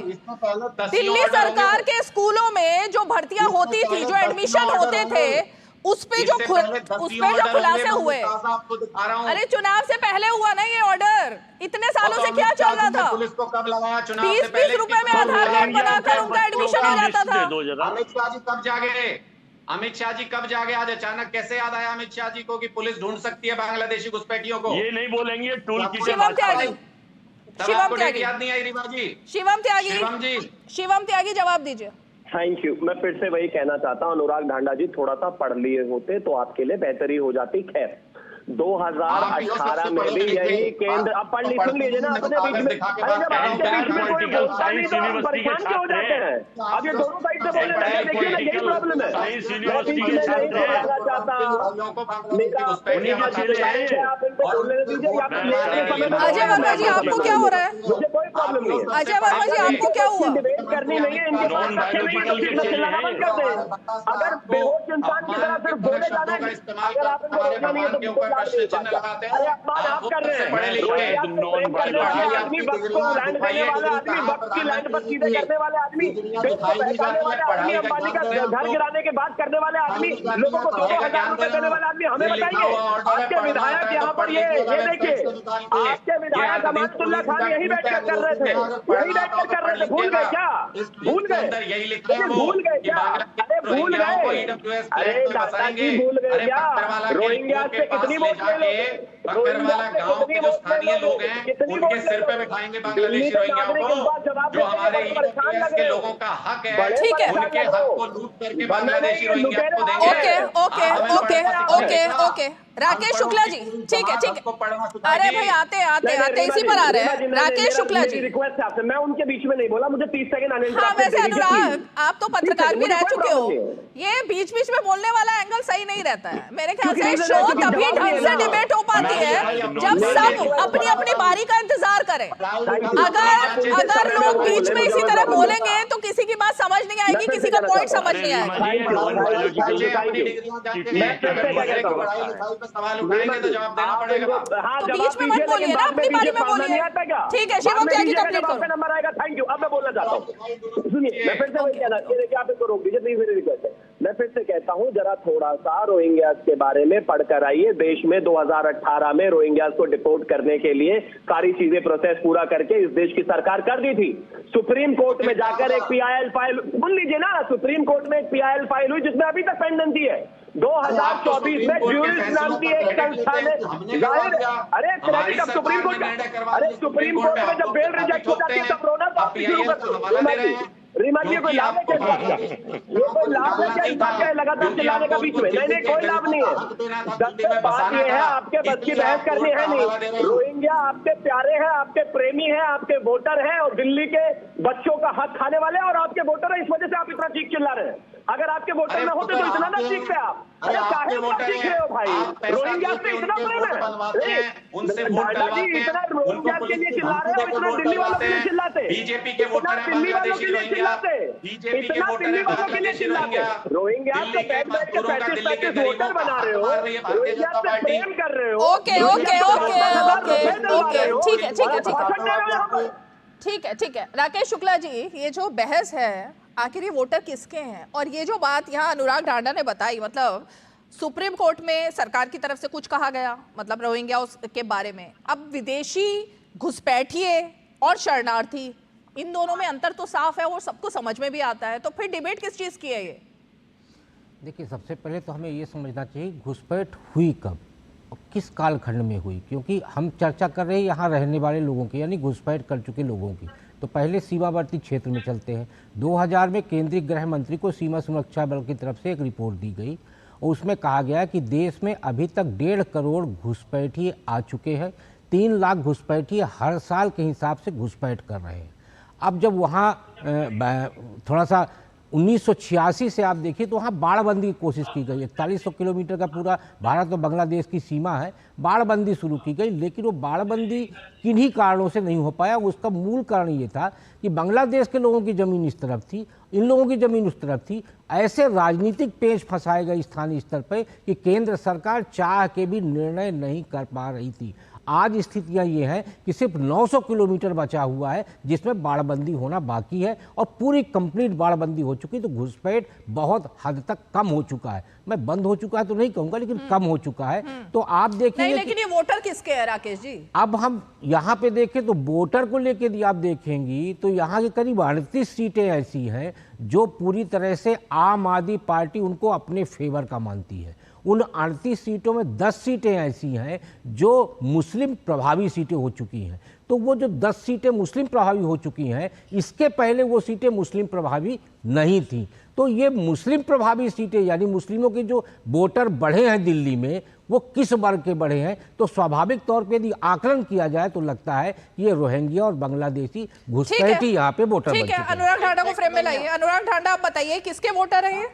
दिल्ली सरकार के स्कूलों में जो भर्तियां होती थी, जो एडमिशन होते थे, उस पे जो खुलासे हुए, अरे चुनाव से पहले हुआ ना ये ऑर्डर, इतने सालों से क्या चल रहा था? पुलिस को कब लगाया? 20 रुपए में आधार कार्ड बनाकर उनका एडमिशन हो जाता था। अमित शाह जी कब जागे? अमित शाह जी कब जागे? आज अचानक कैसे याद आया अमित शाह जी को कि पुलिस ढूंढ सकती है बांग्लादेशी घुसपैठियों को? ये नहीं बोलेंगे टूल किट। शिवम त्यागी, शिवम त्यागी, याद नहीं आई रीमा जी? शिवम त्यागी, शिवम त्यागी जवाब दीजिए। Thank you. मैं फिर से वही कहना चाहता हूं, अनुराग ढांडा जी थोड़ा सा पढ़ लिए होते तो आपके लिए बेहतरी हो जाती। खैर 2018 में भी यही केंद्र, अब पढ़ सुन लीजिए ना अपने बीच में, अरे जब आपके बीच में कोई बोलता नहीं तो आप परेशान क्यों हो जाते हैं? अब ये दोनों साइड से बोलने लगे, देखिए ना यही प्रॉब्लम है। मैं बीच में नहीं बोलना चाहता, मेरा आप इनको बोलने दीजिए या फिर लेने के समय में। अजय वर्मा जी आपको क्या हो रहा है? मुझे कोई प्रॉब्लम नहीं है। अजय वर्मा जी आपको क्या हुआ? डिबेट करनी नहीं है, इनके पास रखे नहीं है तो चिल्लाना बंद कर दें। अगर बेहोश इंसान की तरह सिर्फ बोले जाना है, अगर आप इनको रोकना नहीं है तो प्रश्न चिन्ह लगाते हैं। अरे अपमान आप कर रहे हैं। पढ़े लिखे आदमी वक्त को लैंड देने वाला आदमी, वक्त की लैंड पर सीधे करने वाले आदमी, देश को बहकाने वाले आदमी, अंबानी का घर गिराने के बाद करने वाले आदमी, लोगों को 2,000 रुपए देने वाले आदमी, हमें बताइए आपके विधायक यहाँ पर ये देखिए, आपके विधायक अमानुल्लाह खान यही बैठकर कर रहे थे, यही बैठकर कर रहे थे। भूल गए क्या? भूल गए? यही लिखा है भूल गए क्या? अरे भूल गए? अरे दादा जी भूल गए क्या? रोहिंग्या से कितनी वोट ले लो? बकरवाला गांव के जो स्थानीय लोग हैं उनके सिर पे बिठाएंगे बांग्लादेशी रोहिंग्याओं को, जो हमारे ईडब्ल्यूएस के लोगों का हक है, ठीक है, उनके हक को लूट करके बांग्लादेशी रोहिंग्या को देंगे। ओके राकेश शुक्ला जी, ठीक है। अरे भाई आते इसी पर आ रहे हैं। राकेश शुक्ला जी, रिक्वेस्ट है आपसे, मैं उनके बीच में नहीं बोला, मुझे 30 सेकंड आने। हाँ वैसे अनुराग आप तो पत्रकार भी रह चुके हो, ये बीच बीच में बोलने वाला एंगल सही नहीं रहता है मेरे ख्याल से। शो तभी ढंग से डिबेट हो पाती है जब सब अपनी अपनी बारी का इंतजार करें। अगर लोग बीच में इसी तरह बोलेंगे तो किसी की बात समझ नहीं आएगी, किसी का पॉइंट समझ नहीं आएगा। सवाल उठाएंगे तो जवाब देना पड़ेगा। तो बीच में मत बोलिए ना, अपनी बारी में बोलिए। ठीक है शिवम त्यागी कंप्लीट करो। नंबर आएगा। Thank you. अब मैं बोलना चाहता हूँ, सुनिए, मैं फिर से वही कहना, ये देखिए आप इसको रोक दीजिए, नहीं मेरी रिक्वेस्ट है। मैं फिर से कहता हूँ जरा थोड़ा सा रोहिंग्यास के बारे में पढ़कर आइए। देश में 2018 में रोहिंग्यास को डिपोर्ट करने के लिए सारी चीजें प्रोसेस पूरा करके इस देश की सरकार कर दी थी। सुप्रीम कोर्ट में जाकर एक PIL फाइल, सुन लीजिए ना, सुप्रीम कोर्ट में एक PIL फाइल हुई जिसमें अभी तक पेंडेंसी है। 2024 में ज्यूरिस नाम की एक संस्था ने जाहिर, अरे क्रेडिट अब सुप्रीम कोर्ट का, अरे सुप्रीम कोर्ट में जब बेल रिजेक्ट हो जाती है तब रोना वापस शुरू कर। रीमा जी कोई लाभ है क्या? ये कोई लाभ है क्या इस बात का लगातार चिल्लाने का बीच में? नहीं कोई लाभ नहीं है। दरअसल बात ये है, आपके बस की बहस करनी है नहीं। रोहिंग्या आपके प्यारे हैं, आपके प्रेमी हैं, आपके वोटर हैं और दिल्ली के बच्चों का हक खाने वाले हैं और आपके वोटर हैं, इस वजह से आप इतना चीख चिल्ला रहे हैं। अगर आपके वोटर न होते तो इतना ना चीखते आप। अरे चाहे चीख रहे हो भाई, रोहिंग्या से इतना प्रेम है, दादाजी इतना रोहिंग्या के लिए चिल्ला रहे हो, इतना दिल्ली वालों के लिए चिल्लाते, बीजेपी के वोटर हैं, दिल्ली वालों के लिए चिल्लाते, इतना दिल्ली वालों के लिए चिल्लाते। रोहिंग्या से बैठ बैठ के 35-35 वोटर बना रहे हो, रोहिंग्या से प्रेम कर रहे हो। ओके ठीक है राकेश शुक्ला जी, ये जो बहस है आखिर ये वोटर किसके हैं, और ये जो बात यहाँ अनुराग ढांडा ने बताई, मतलब सुप्रीम कोर्ट में सरकार की तरफ से कुछ कहा गया, मतलब रोहिंग्या के बारे में। अब विदेशी घुसपैठिए और शरणार्थी, इन दोनों में अंतर तो साफ है और सबको समझ में भी आता है, तो फिर डिबेट किस चीज़ की है ये? देखिए, सबसे पहले तो हमें ये समझना चाहिए घुसपैठ हुई कब और किस कालखंड में हुई, क्योंकि हम चर्चा कर रहे हैं यहाँ रहने वाले लोगों की, यानी घुसपैठ कर चुके लोगों की। तो पहले सीमावर्ती क्षेत्र में चलते हैं। 2000 में केंद्रीय गृह मंत्री को सीमा सुरक्षा बल की तरफ से एक रिपोर्ट दी गई और उसमें कहा गया कि देश में अभी तक 1.5 करोड़ घुसपैठिए आ चुके हैं। 3 लाख घुसपैठिए हर साल के हिसाब से घुसपैठ कर रहे हैं। अब जब वहाँ थोड़ा सा 1986 से आप देखिए तो वहाँ बाड़बंदी की कोशिश की गई। 4100 किलोमीटर का पूरा भारत और बांग्लादेश की सीमा है, बाड़बंदी शुरू की गई, लेकिन वो बाड़बंदी किन्हीं कारणों से नहीं हो पाया। उसका मूल कारण ये था कि बांग्लादेश के लोगों की ज़मीन इस तरफ थी, इन लोगों की ज़मीन उस तरफ थी। ऐसे राजनीतिक पेच फंसाए गए स्थानीय स्तर पर कि केंद्र सरकार चाह के भी निर्णय नहीं कर पा रही थी। आज स्थितियां ये हैं कि सिर्फ 900 किलोमीटर बचा हुआ है जिसमें बाड़बंदी होना बाकी है और पूरी कंप्लीट बाड़बंदी हो चुकी, तो घुसपैठ बहुत हद तक कम हो चुका है। मैं बंद हो चुका है तो नहीं कहूंगा, लेकिन कम हो चुका है। तो आप देखिए, लेकिन ये वोटर किसके है राकेश जी? अब हम यहाँ पे देखें तो वोटर को लेकर यदि आप देखेंगी तो यहाँ की करीब 38 सीटें ऐसी हैं जो पूरी तरह से आम आदमी पार्टी उनको अपने फेवर का मानती है। उन 38 सीटों में 10 सीटें ऐसी हैं जो मुस्लिम प्रभावी सीटें हो चुकी हैं। तो वो जो 10 सीटें मुस्लिम प्रभावी हो चुकी हैं, इसके पहले वो सीटें मुस्लिम प्रभावी नहीं थी। तो ये मुस्लिम प्रभावी सीटें यानी मुस्लिमों के जो वोटर बढ़े हैं दिल्ली में, वो किस वर्ग के बढ़े हैं, तो स्वाभाविक तौर पे यदि आकलन किया जाए तो लगता है कि ये रोहिंग्या और बांग्लादेशी घुसपैठी यहाँ पे वोटर बन चुके हैं। अनुराग ढांडा को फ्रेम में लाइए। अनुराग ढांडा, आप बताइए किसके वोटर हैं?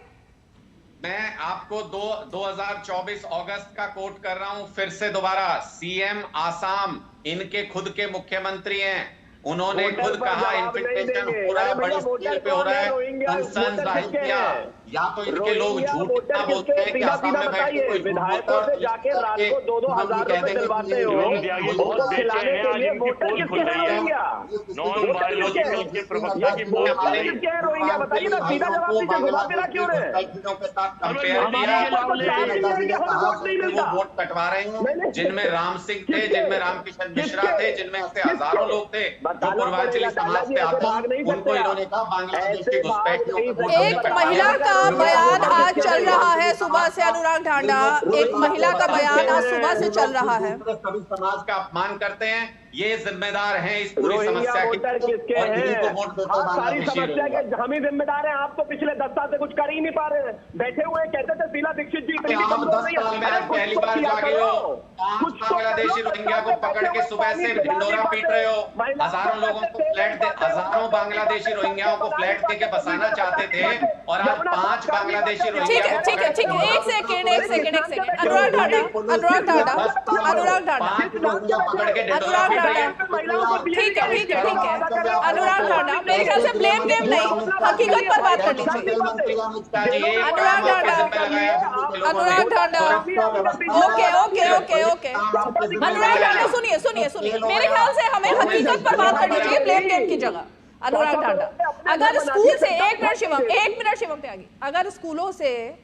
मैं आपको 2024 अगस्त का कोट कर रहा हूं फिर से दोबारा। सीएम आसाम इनके खुद के मुख्यमंत्री हैं, उन्होंने खुद कहा इन्फिल्ट्रेशन हो रहा है, बड़ी स्केल पे हो रहा है, कंसर्न जाहिर किया। या तो इनके लोग झूठ ना बोलते हैं कि आसाम में बैठ के कोई विधायकों से जाके रात को 2-2 हजार रुपए दिलवाते हो, उनको खिलाने के लिए वोटर किसके हैं रोहिंग्या? रोहिंग्या बताइए ना, सीधा जवाब दीजिए, घुमा फिरा क्यों रहे? वो वोट कटवा रहे हैं जिनमें राम सिंह थे, जिनमें रामकिशन मिश्रा थे, जिनमें ऐसे हजारों लोग थे जो पूर्वांचली समाज से आते हैं, उनको इन्होंने कहा बांग्लादेश के घुसपैठियों को वोट। एक महिला का बयान आज चल रहा है सुबह से। अनुराग ढांडा, एक महिला का बयान आज सुबह से चल रहा है। सभी समाज का अपमान करते हैं, ये जिम्मेदार हैं इस पूरी समस्या के। किसके हैं? सारी समस्या के हम ही जिम्मेदार हैं। आप तो पिछले 10 साल से कुछ कर ही नहीं पा रहे हैं, बैठे हुए कहते थे शीला दीक्षित जी पहली बार जागे हो, 5 बांग्लादेशी रोहिंग्या को पकड़ के सुबह से ढिंडोरा पीट रहे हो, हजारों लोगों को फ्लैट, हजारों बांग्लादेशी रोहिंग्याओं को फ्लैट देके बसाना चाहते थे, और आज 5 बांग्लादेशी रोहिंग्या ठीक है, एक सेकंड अनुराग ढांडा पकड़ के ढिंडोरा पीट रहे हैं। ठीक है अनुराग ढांडा, मेरे ख्याल से ब्लेम गेम नहीं, हकीकत पर बात करनी चाहिए। अनुराग ढांडा ओके अनुराग ढांडा सुनिए, मेरे ख्याल से हमें हकीकत पर बात करनी चाहिए ब्लेम गेम की जगह। अनुराग ढांडा, अगर स्कूल से एक मिनट शिवम त्यागी, अगर स्कूलों से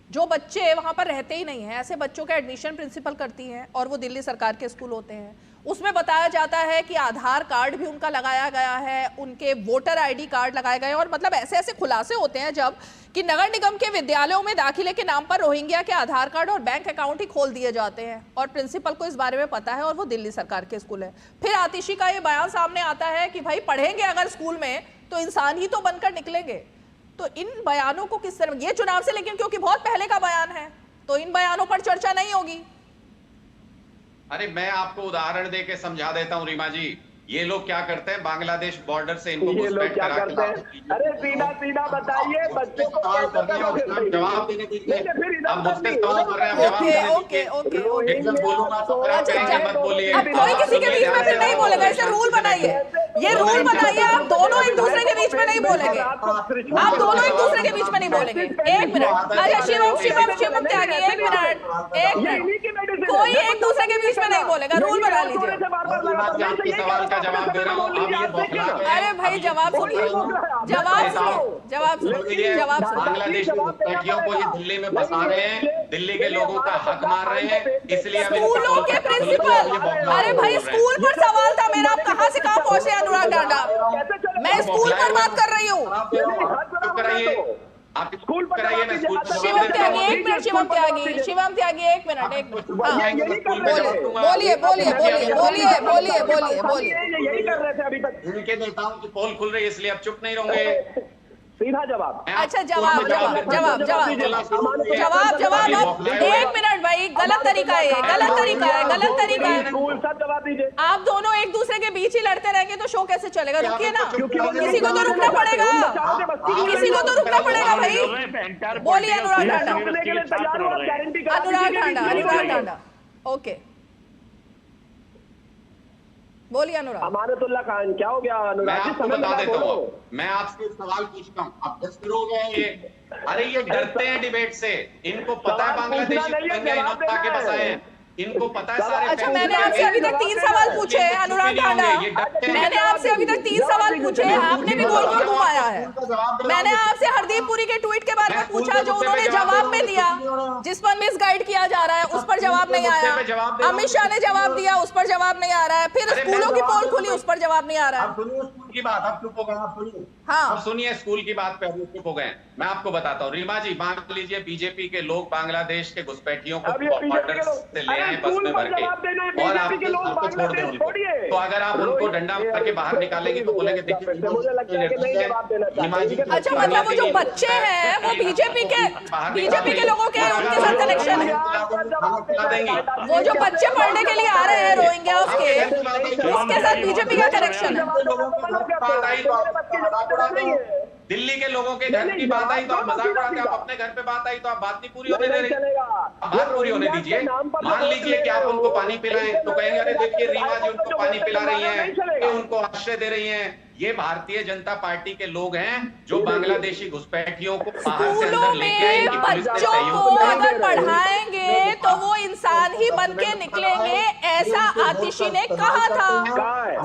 जो बच्चे वहां पर रहते ही नहीं है, ऐसे बच्चों का एडमिशन प्रिंसिपल करती है और वो दिल्ली सरकार के स्कूल होते हैं, उसमें बताया जाता है कि आधार कार्ड भी उनका लगाया गया है, उनके वोटर आईडी कार्ड लगाए गए, और मतलब ऐसे खुलासे होते हैं जब कि नगर निगम के विद्यालयों में दाखिले के नाम पर रोहिंग्या के आधार कार्ड और बैंक अकाउंट ही खोल दिए जाते हैं, और प्रिंसिपल को इस बारे में पता है और वो दिल्ली सरकार के स्कूल है। फिर आतिशी का ये बयान सामने आता है कि भाई पढ़ेंगे अगर स्कूल में तो इंसान ही तो बनकर निकलेंगे। तो इन बयानों को किस तरह, ये चुनाव से लेकिन क्योंकि बहुत पहले का बयान है तो इन बयानों पर चर्चा नहीं होगी। अरे मैं आपको उदाहरण देके समझा देता हूँ रीमा जी, ये लोग क्या करते हैं, बांग्लादेश बॉर्डर से इनको घुसपैठ करा के, अरे सीधा बताइए बच्चों को क्या करते हैं, जवाब देने दीजिए। अब मुझसे सवाल कर रहे हैं, जवाब बोलूंगा तो मत बोलिए। अब कोई किसी के बीच में फिर नहीं बोलेगा, ऐसे रूल बनाइए, ये रूल बनाइए, आप दोनों एक दूसरे के बीच में नहीं बोलेंगे, आप दोनों एक दूसरे के बीच में नहीं बोलेंगे। एक मिनट, अरे शिवम त्यागी, एक मिनट, कोई एक दूसरे के बीच में नहीं बोलेगा, रूल बना लीजिए। जवाब दे रहा हूँ, आप ये अरे भाई जवाब सुनिए, बांग्लादेशी घुसपैठियों को ये दिल्ली में बसा रहे हैं, दिल्ली के लोगों का हक मार रहे हैं, इसलिए स्कूलों के प्रिंसिपल, अरे भाई स्कूल पर सवाल था मेरा, आप कहाँ से कहाँ पहुँचे अनुराग ढांडा, मैं स्कूल पर बात कर रही हूँ। आप स्कूल कराइए ना, शिवम त्यागी एक मिनट, बोलिए। इनके नेताओं की पोल खुल रही है इसलिए आप चुप नहीं रहोगे। सीधा जवाब। अच्छा जवाब, एक मिनट भाई, गलत तरीका है, गलत तरीका है, गलत तरीका है। सब जवाब दीजिए। आप दोनों एक दूसरे के बीच ही लड़ते रहेंगे तो शो कैसे चलेगा? रुकिए ना, किसी को तो रुकना पड़ेगा, किसी को तो रुकना पड़ेगा भाई। बोलिए अनुराग ढांडा, अनुराग ढांडा, ओके बोलिए अनुराग। अमानतुल्लाह खान, क्या हो गया अनुराग? मैं आपको बता देता हूँ, मैं आपसे सवाल पूछता हूँ, आप 10 हो गए ये। अरे ये डरते हैं डिबेट से, इनको पता है बांग्लादेशी के बसाए हैं, इनको पता है सारे। अच्छा, मैंने आपसे अभी तक 3 सवाल पूछे अनुराग ढांडा, मैंने आपसे अभी तक 3 सवाल पूछे, आपने भी गोल गोल घुमाया है। मैंने आपसे हरदीप पुरी के ट्वीट के बारे में पूछा जो उन्होंने जवाब में दिया, जिस पर मिसगाइड किया जा रहा है, उस पर जवाब नहीं आया। अमित शाह ने जवाब दिया, उस पर जवाब नहीं आ रहा है। फिर स्कूलों की पोल खुली, उस पर जवाब नहीं आ रहा है। स्कूल की बात, अब चुप हो गए, आप सुनिए। हाँ, अब सुनिए, स्कूल की बात पे अभी चुप हो गए। मैं आपको बताता हूँ रीमा जी, मान लीजिए बीजेपी के लोग बांग्लादेश के घुसपैठियों को बॉर्डर से ले आए बस में भर के, और आप छोड़ दें उनको, तो अगर आप उनको डंडा मार के बाहर निकालेंगे तो बोलेंगे देखिए। अच्छा, मतलब वो जो बच्चे हैं वो बीजेपी के लोगों के उनके साथ कनेक्शन है? वो जो बच्चे पढ़ने के लिए आ रहे हैं रोहिंग्या उसके साथ बीजेपी का कनेक्शन है? दिल्ली के लोगों के घर की बात आई तो आप मजाक उड़ाते हैं, आप अपने घर पे बात आई तो आप बात नहीं पूरी होने दे रहे। बात पूरी होने दीजिए। मान लीजिए कि आप उनको पानी पिलाएं तो कहेंगे अरे देखिए रीमा जी उनको पानी पिला रही हैं, उनको आश्रय दे रही हैं। ये भारतीय जनता पार्टी के लोग हैं जो बांग्लादेशी घुसपैठियों को बाहर से अंदर लेके आए। बच्चों को अगर पढ़ाएंगे तो वो इंसान ही बन के निकलेंगे, ऐसा आतिशी ने कहा था।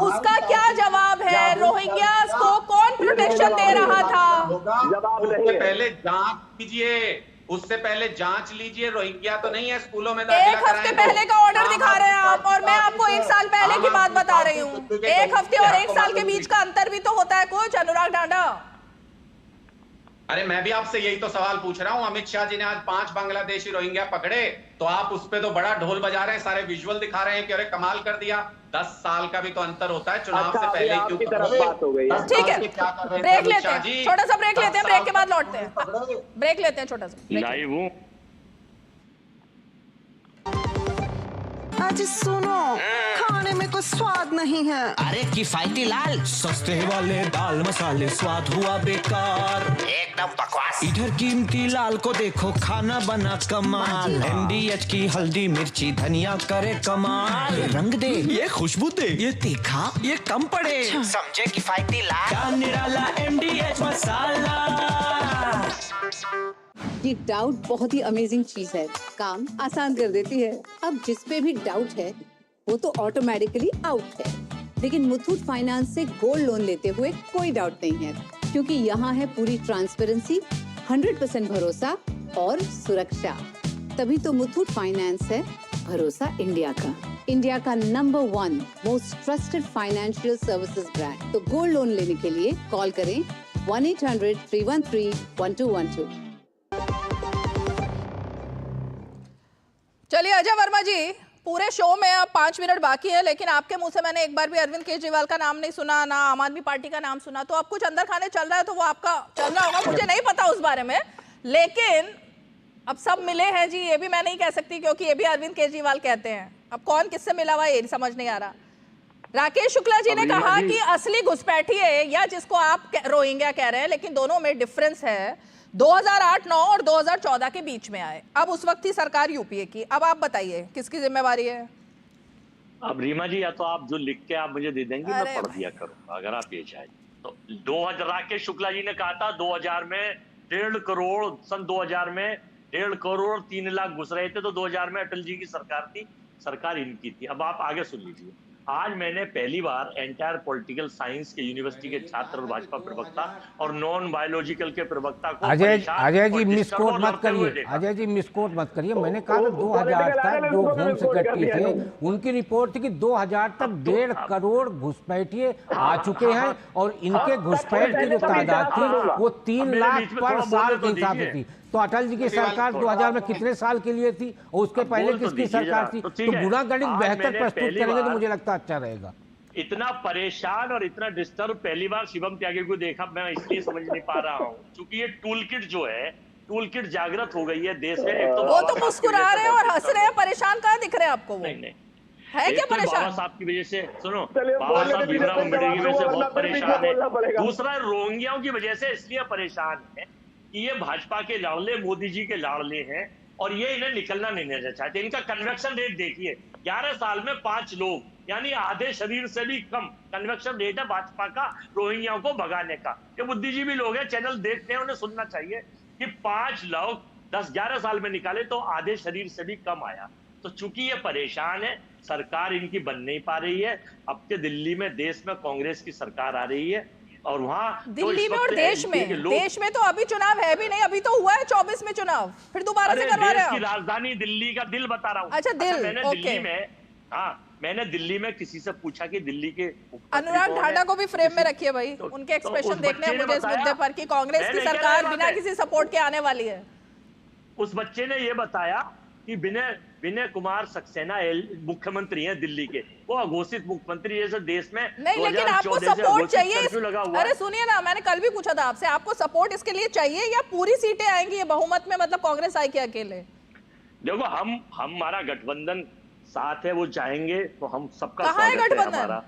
उसका क्या जवाब है? रोहिंग्यास को कौन प्रोटेक्शन दे रहा था? उससे पहले जांच कीजिए, उससे पहले जांच लीजिए। रोहिंग्या तो नहीं है स्कूलों में। 1 हफ्ते पहले का ऑर्डर दिखा रहे हैं आप, और मैं आपको 1 साल पहले की बात बता रही हूँ। 1 हफ्ते और 1 साल के बीच का अंतर भी तो होता है कुछ, अनुराग ढांडा। अरे मैं भी आपसे यही तो सवाल पूछ रहा हूँ। अमित शाह जी ने आज 5 बांग्लादेशी रोहिंग्या पकड़े तो आप उस पे तो बड़ा ढोल बजा रहे हैं, सारे विजुअल दिखा रहे हैं कि अरे कमाल कर दिया। 10 साल का भी तो अंतर होता है, चुनाव से पहले क्यों? ठीक है, ब्रेक लेते हैं, छोटा सा ब्रेक लेते हैं, ब्रेक के बाद लौटते हैं। ब्रेक लेते हैं छोटा सा। लाइव हूँ। आज सुनो, खाने में कोई स्वाद नहीं है। अरे किफायती लाल, सस्ते वाले दाल मसाले, स्वाद हुआ बेकार, एकदम बकवास। इधर कीमती लाल को देखो, खाना बना कमाल। MDH की हल्दी मिर्ची धनिया करे कमाल। ये रंग दे, ये खुशबू दे, ये तीखा, ये कम पड़े। समझे किफायती लाल, क्या निराला MDH मसाला। ये डाउट बहुत ही अमेजिंग चीज है, काम आसान कर देती है। अब जिस पे भी डाउट है वो तो ऑटोमेटिकली आउट है। लेकिन मुथूट फाइनेंस से गोल्ड लोन लेते हुए कोई डाउट नहीं है, क्योंकि यहाँ है पूरी ट्रांसपेरेंसी, 100% भरोसा और सुरक्षा। तभी तो मुथूट फाइनेंस है भरोसा इंडिया का, इंडिया का number 1 most trusted financial services brand. तो गोल्ड लोन लेने के लिए कॉल करें 1-800-313-1212। चलिए अजय वर्मा जी, पूरे शो में अब 5 मिनट बाकी है, लेकिन आपके मुंह से मैंने एक बार भी अरविंद केजरीवाल का नाम नहीं सुना, ना आम आदमी पार्टी का नाम सुना। तो अब कुछ अंदर खाने चल रहा है तो वो आपका चल रहा होगा, मुझे नहीं पता उस बारे में। लेकिन अब सब मिले हैं जी, ये भी मैं नहीं कह सकती क्योंकि ये भी अरविंद केजरीवाल कहते हैं। अब कौन किससे मिला हुआ ये समझ नहीं आ रहा। राकेश शुक्ला जी ने कहा कि असली घुसपैठी है, या जिसको आप रोहिंग्या कह रहे हैं, लेकिन दोनों में डिफरेंस है। 2008-9 और 2014 के बीच में आए, अब उस वक्त थी सरकार यूपीए की। अब आप बताइए किसकी जिम्मेवारी है? अब रीमा जी, या तो आप जो लिख के आप मुझे दे देंगे, मैं पढ़ दिया करूंगा अगर आप ये चाहें तो। 2000 राकेश शुक्ला जी ने कहा था 2000 में 1.5 करोड़, सन 2000 में 1.5 करोड़ 3 लाख घुस रहे थे, तो 2000 में अटल जी की सरकार थी, सरकार इनकी थी। अब आप आगे सुन लीजिए। आज मैंने पहली बार एंटायर पॉलिटिकल साइंस के यूनिवर्सिटी के छात्र और भाजपा प्रवक्ता और नॉन बायोलॉजिकल के प्रवक्ता को अजय जी मिसकोट मत करिए, अजय जी मिसकोट मत करिए। मैंने कहा था 2000 तक जो होम सेक्रेटरी थे उनकी रिपोर्ट थी कि 2000 तक 1.5 करोड़ घुसपैठिए आ चुके हैं, और इनके घुसपैठ की जो तादाद थी वो 3 लाख पर साल के हिसाब से थी। तो अटल जी की सरकार 2000 में कितने साल के लिए थी और उसके पहले किसकी सरकार थी? तो गुना गणित बेहतर प्रस्तुत करेंगे तो मुझे लगता अच्छा रहेगा। इतना परेशान और इतना डिस्टर्ब पहली बार शिवम त्यागी को देखा, मैं इसलिए समझ नहीं पा रहा हूँ क्योंकि ये टूल किट जो है टूल किट जागृत हो गई है देश में। एक तो वो तो मुस्कुरा रहे हैं और हंस रहे हैं, परेशान कहाँ दिख रहे हैं आपको? वो नहीं है क्या परेशान? बाबा साहब की वजह से, सुनो, बाबा साहब भीमराव अम्बेडकर की वजह से बहुत परेशान है। दूसरा, रोहिंग्याओं की वजह से इसलिए परेशान है कि ये भाजपा के लाडले, मोदी जी के लाडले हैं और ये इन्हें निकलना नहीं देना चाहते। इनका कन्वेक्शन रेट देखिए, 11 साल में 5 लोग, यानी आधे शरीर से भी कम कन्वेक्शन रेट है भाजपा का रोहिंग्याओं को भगाने का। ये बुद्धिजीवी लोग हैं, चैनल देखते हैं, उन्हें सुनना चाहिए कि 5 लोग 10-11 साल में निकाले तो आधे शरीर से भी कम आया। तो चूंकि ये परेशान है, सरकार इनकी बन नहीं पा रही है। अब के दिल्ली में, देश में कांग्रेस की सरकार आ रही है और वहां दिल्ली में और देश में तो अभी चुनाव है भी नहीं, अभी तो हुआ है 24 में चुनाव, फिर दोबारा से करवा रहे हो। राजधानी दिल्ली का दिल बता रहा हूँ। अच्छा, दिल, मैंने दिल्ली में, मैंने दिल्ली में किसी से पूछा कि दिल्ली के अनुराग ठाडा को भी फ्रेम में रखिए भाई, उनके एक्सप्रेशन देखने हैं मुझे इस मुद्दे पर कि कांग्रेस की सरकार बिना किसी सपोर्ट के आने वाली है। उस बच्चे ने ये बताया कि विनय कुमार सक्सेना मुख्यमंत्री हैं दिल्ली के, वो अघोषित मुख्यमंत्री जैसे देश में नहीं, लेकिन आपको सपोर्ट चाहिए। अरे सुनिए ना, मैंने कल भी पूछा था आपसे, आपको सपोर्ट इसके लिए चाहिए या पूरी सीटें आएंगी ये बहुमत में, मतलब कांग्रेस आएगी अकेले? देखो, हमारा गठबंधन साथ है, वो चाहेंगे तो हम सबका कहाँ है गठबंधन? हमारा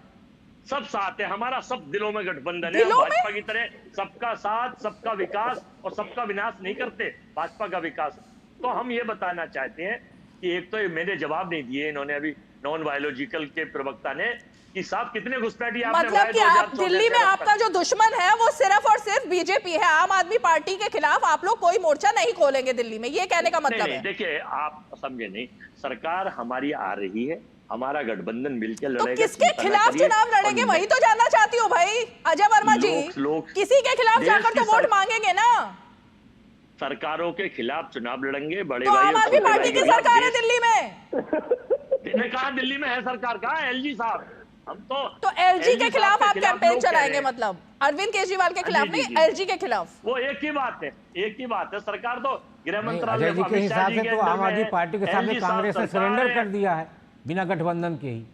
सब साथ है, हमारा सब दिलों में गठबंधन है। भाजपा की तरह सबका साथ, सबका विकास और सबका विनाश नहीं करते भाजपा का विकास। तो हम ये बताना चाहते हैं कि एक तो मेरे जवाब नहीं दिए इन्होंने अभी नॉन बायोलॉजिकल के प्रवक्ता ने, कि साहब कितने घुसपैठी आपने, मतलब कि आप दिल्ली में आपका जो दुश्मन है वो सिर्फ और सिर्फ बीजेपी है, आम आदमी पार्टी के खिलाफ आप लोग कोई मोर्चा नहीं खोलेंगे दिल्ली में, ये कहने का मतलब है? देखिए, आप समझे नहीं, सरकार हमारी आ रही है, हमारा गठबंधन मिलकर तो लड़ेगा। किसके खिलाफ चुनाव लड़ेंगे वही तो जानना चाहती हूँ भाई अजय वर्मा जी। किसी के खिलाफ जाकर तो वोट मांगेंगे ना। सरकारों के खिलाफ चुनाव लड़ेंगे, बड़े तो आम आदमी पार्टी की सरकार है दिल्ली में। कहा दिल्ली में है सरकार? कहा एलजी साहब? हम तो एलजी के खिलाफ आप कैंपेन चलाएंगे, मतलब अरविंद केजरीवाल के खिलाफ नहीं, एलजी के खिलाफ? वो एक ही बात है। सरकार तो गृह मंत्रालय अजय जी के हिसाब से तो आम आदमी पार्टी के सामने कांग्रेस ने सरेंडर कर दिया है बिना गठबंधन के ही।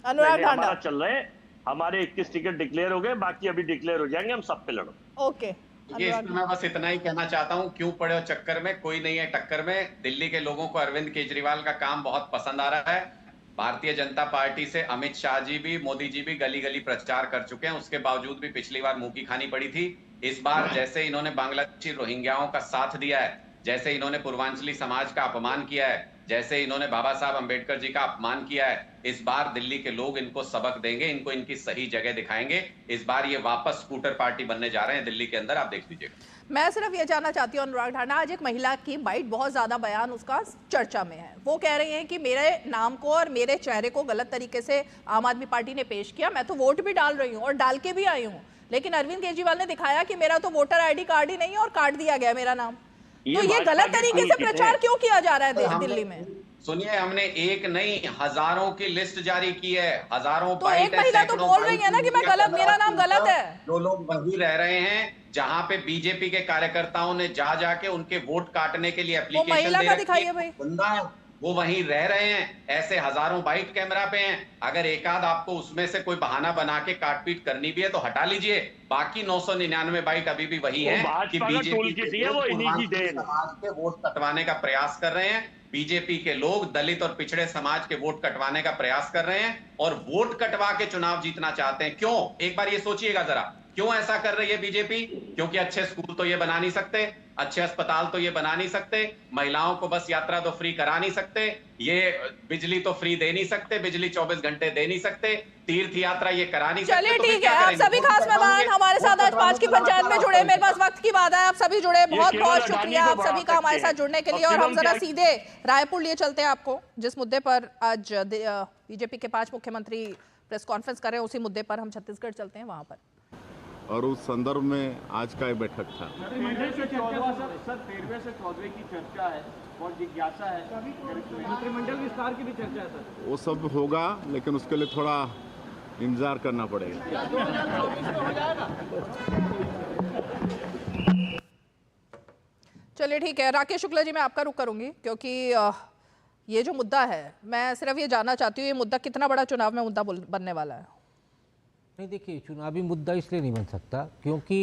अनुराग ठाडा चल रहे हैं, हमारे 21 टिकट डिक्लेयर हो गए, बाकी अभी डिक्लेयर हो जाएंगे, हम सब पे लड़ो। ओके, इसमें मैं बस इतना ही कहना चाहता हूं, क्यों पड़े हो चक्कर में, कोई नहीं है टक्कर में। दिल्ली के लोगों को अरविंद केजरीवाल का काम बहुत पसंद आ रहा है। भारतीय जनता पार्टी से अमित शाह जी भी, मोदी जी भी गली गली प्रचार कर चुके हैं, उसके बावजूद भी पिछली बार मुंह की खानी पड़ी थी। इस बार जैसे इन्होंने बांग्लादेशी रोहिंग्याओं का साथ दिया है, जैसे इन्होंने पूर्वांचली समाज का अपमान किया है, जैसे इन्होंने बाबा साहब अंबेडकर जी का अपमान किया है, इस बार दिल्ली के लोग इनको सबक देंगे, इनको इनकी सही जगह दिखाएंगे। इस बार ये वापस स्कूटर पार्टी बनने जा रहे हैं दिल्ली के अंदर, आप देख लीजिएगा। मैं सिर्फ ये जानना चाहती हूँ अनुराग ठाडा, आज एक महिला की बाइट बहुत ज्यादा बयान उसका चर्चा में है। वो कह रही हैं कि मेरे नाम को और मेरे चेहरे को गलत तरीके से आम आदमी पार्टी ने पेश किया, मैं तो वोट भी डाल रही हूँ और डाल के भी आई हूँ, लेकिन अरविंद केजरीवाल ने दिखाया कि मेरा तो वोटर आईडी कार्ड ही नहीं है और काट दिया गया मेरा नाम। तो ये गलत तरीके से प्रचार क्यों किया जा रहा है दिल्ली में? सुनिए, हमने एक नहीं हजारों की लिस्ट जारी की है, हजारों। तो एक महिला तो बोल रही है ना कि मैं गलत, मेरा नाम गलत है। जो लोग वही रह रहे हैं जहां पे बीजेपी के कार्यकर्ताओं ने जा जाके उनके वोट काटने के लिए एप्लीकेशन दे रखी है, बंदा है, वो वहीं रह रहे हैं। ऐसे हजारों बाइट कैमरा पे हैं। अगर एकाध आपको उसमें से कोई बहाना बना के काटपीट करनी भी है तो हटा लीजिए, बाकी 999 बाइट अभी भी वही है कि बीजेपी के वोट कटवाने का प्रयास कर रहे हैं। बीजेपी के लोग दलित और पिछड़े समाज के वोट कटवाने का प्रयास कर रहे हैं और वोट कटवा के चुनाव जीतना चाहते हैं। क्यों? एक बार ये सोचिएगा जरा, क्यों ऐसा कर रही है बीजेपी? क्योंकि अच्छे स्कूल तो ये बना नहीं सकते, अच्छे अस्पताल तो ये बना नहीं सकते, महिलाओं को बस यात्रा तो फ्री करा नहीं सकते, ये बिजली तो फ्री दे नहीं सकते, बिजली 24 घंटे दे नहीं सकते, तीर्थ यात्रा ये करा नहीं सकते। चलिए ठीक है, आप सभी खास मेहमान हमारे साथ आज 5 की पंचायत में जुड़े, मेरे पास वक्त की बात है, आप सभी जुड़े, बहुत बहुत शुक्रिया आप सभी का हमारे साथ जुड़ने के लिए। और हम जरा सीधे रायपुर लिए चलते हैं आपको, जिस मुद्दे पर आज बीजेपी के 5 मुख्यमंत्री प्रेस कॉन्फ्रेंस कर रहे हैं, उसी मुद्दे पर हम छत्तीसगढ़ चलते हैं, वहां पर। और उस संदर्भ में आज का ये बैठक था। सर 13वें से 14वें की चर्चा है और जिज्ञासा है, मंत्रिमंडल विस्तार की भी चर्चा है सर। वो सब होगा, लेकिन उसके लिए थोड़ा इंतजार करना पड़ेगा। चलिए ठीक है, राकेश शुक्ला जी मैं आपका रुख करूंगी, क्योंकि ये जो मुद्दा है, मैं सिर्फ ये जानना चाहती हूँ ये मुद्दा कितना बड़ा चुनाव में मुद्दा बनने वाला है? नहीं, देखिए, चुनावी मुद्दा इसलिए नहीं बन सकता क्योंकि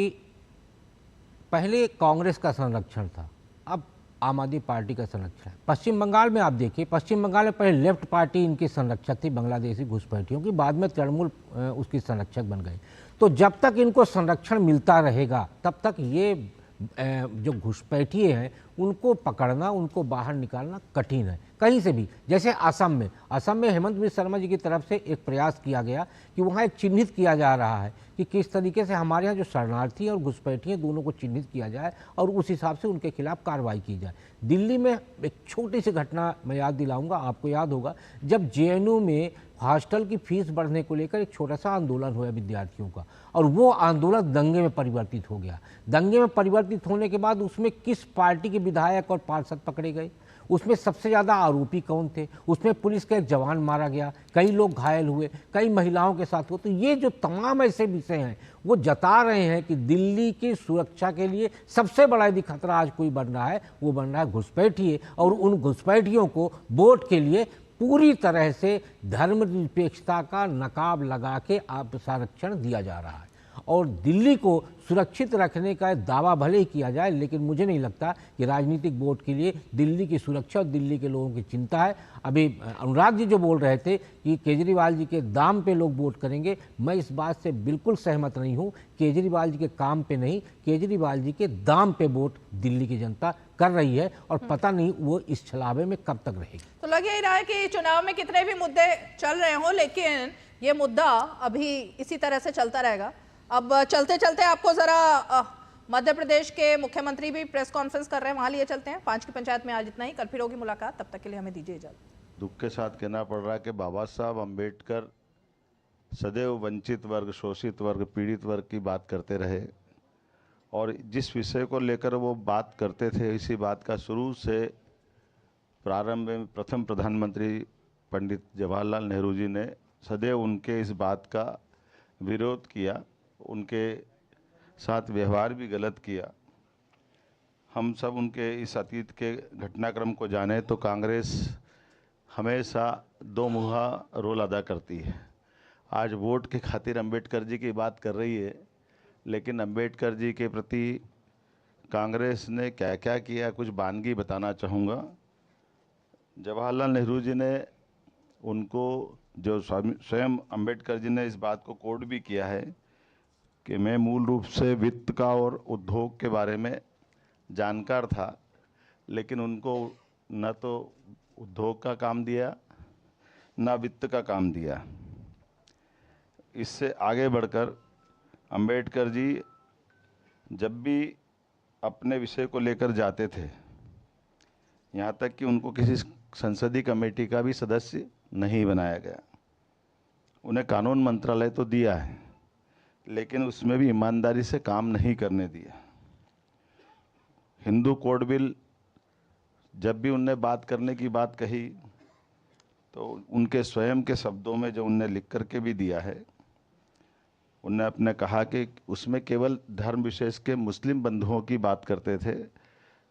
पहले कांग्रेस का संरक्षण था, अब आम आदमी पार्टी का संरक्षण है। पश्चिम बंगाल में आप देखिए, पश्चिम बंगाल में पहले लेफ्ट पार्टी इनकी संरक्षक थी बांग्लादेशी घुसपैठियों की, बाद में तृणमूल उसकी संरक्षक बन गई। तो जब तक इनको संरक्षण मिलता रहेगा तब तक ये जो घुसपैठिए हैं उनको पकड़ना, उनको बाहर निकालना कठिन है कहीं से भी। जैसे असम में हेमंत बिस्वा शर्मा जी की तरफ से एक प्रयास किया गया कि वहाँ एक चिन्हित किया जा रहा है कि किस तरीके से हमारे यहाँ जो शरणार्थी हैं और घुसपैठिए दोनों को चिन्हित किया जाए और उस हिसाब से उनके खिलाफ कार्रवाई की जाए। दिल्ली में एक छोटी सी घटना मैं याद दिलाऊंगा, आपको याद होगा जब जेएनयू में हॉस्टल की फीस बढ़ने को लेकर एक छोटा सा आंदोलन हुआ विद्यार्थियों का, और वो आंदोलन दंगे में परिवर्तित हो गया। दंगे में परिवर्तित होने के बाद उसमें किस पार्टी के विधायक और पार्षद पकड़े गए, उसमें सबसे ज़्यादा आरोपी कौन थे, उसमें पुलिस का एक जवान मारा गया, कई लोग घायल हुए, कई महिलाओं के साथ हुआ। तो ये जो तमाम ऐसे विषय हैं वो जता रहे हैं कि दिल्ली की सुरक्षा के लिए सबसे बड़ा यदि खतरा आज कोई बन रहा है वो बन रहा है घुसपैठिए, और उन घुसपैठियों को वोट के लिए पूरी तरह से धर्मनिरपेक्षता का नकाब लगा के आप संरक्षण दिया जा रहा है। और दिल्ली को सुरक्षित रखने का दावा भले ही किया जाए, लेकिन मुझे नहीं लगता कि राजनीतिक वोट के लिए दिल्ली की सुरक्षा और दिल्ली के लोगों की चिंता है। अभी अनुराग जी जो बोल रहे थे कि केजरीवाल जी के दाम पे लोग वोट करेंगे, मैं इस बात से बिल्कुल सहमत नहीं हूँ। केजरीवाल जी के काम पे नहीं, केजरीवाल जी के दाम पे वोट दिल्ली की जनता कर रही है, और पता नहीं वो इस छलावे में कब तक रहेगी। तो लग यही रहा है कि चुनाव में कितने भी मुद्दे चल रहे हों, लेकिन ये मुद्दा अभी इसी तरह से चलता रहेगा। अब चलते चलते आपको जरा मध्य प्रदेश के मुख्यमंत्री भी प्रेस कॉन्फ्रेंस कर रहे हैं, वहां लिए चलते हैं। 5 की पंचायत में आज इतना ही, कल फिर होगी मुलाकात, तब तक के लिए हमें दीजिए इजाजत। दुख के साथ कहना पड़ रहा है कि बाबा साहब अम्बेडकर सदैव वंचित वर्ग, शोषित वर्ग, पीड़ित वर्ग की बात करते रहे, और जिस विषय को लेकर वो बात करते थे इसी बात का शुरू से प्रारंभ में प्रथम प्रधानमंत्री पंडित जवाहरलाल नेहरू जी ने सदैव उनके इस बात का विरोध किया, उनके साथ व्यवहार भी गलत किया। हम सब उनके इस अतीत के घटनाक्रम को जाने तो कांग्रेस हमेशा दो मुहा रोल अदा करती है। आज वोट के खातिर अंबेडकर जी की बात कर रही है, लेकिन अंबेडकर जी के प्रति कांग्रेस ने क्या क्या किया कुछ बानगी बताना चाहूँगा। जवाहरलाल नेहरू जी ने उनको, जो स्वयं अंबेडकर जी ने इस बात को कोट भी किया है कि मैं मूल रूप से वित्त का और उद्योग के बारे में जानकार था, लेकिन उनको न तो उद्योग का काम दिया न वित्त का काम दिया। इससे आगे बढ़कर अंबेडकर जी जब भी अपने विषय को लेकर जाते थे, यहाँ तक कि उनको किसी संसदीय कमेटी का भी सदस्य नहीं बनाया गया। उन्हें कानून मंत्रालय तो दिया है, लेकिन उसमें भी ईमानदारी से काम नहीं करने दिया। हिंदू कोड बिल जब भी उनने बात करने की बात कही तो उनके स्वयं के शब्दों में जो उनने लिख करके भी दिया है, उनने अपने कहा कि उसमें केवल धर्म विशेष के मुस्लिम बंधुओं की बात करते थे,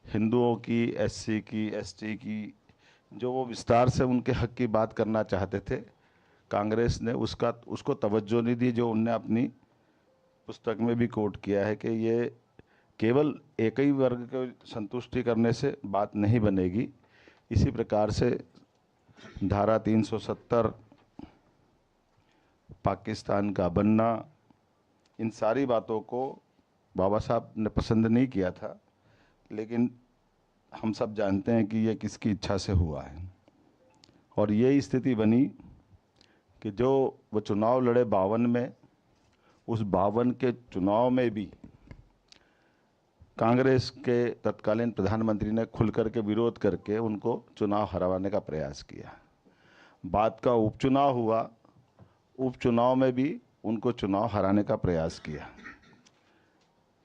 हिंदुओं की, एससी की, एसटी की, जो वो विस्तार से उनके हक की बात करना चाहते थे, कांग्रेस ने उसको तवज्जो नहीं दी। जो उनने अपनी पुस्तक में भी कोट किया है कि ये केवल एक ही वर्ग को संतुष्टि करने से बात नहीं बनेगी। इसी प्रकार से धारा 370, पाकिस्तान का बनना, इन सारी बातों को बाबा साहब ने पसंद नहीं किया था, लेकिन हम सब जानते हैं कि ये किसकी इच्छा से हुआ है। और ये स्थिति बनी कि जो वो चुनाव लड़े 52 में, उस 52 के चुनाव में भी कांग्रेस के तत्कालीन प्रधानमंत्री ने खुल करके विरोध करके उनको चुनाव हराने का प्रयास किया। बाद का उपचुनाव हुआ, उपचुनाव में भी उनको चुनाव हराने का प्रयास किया।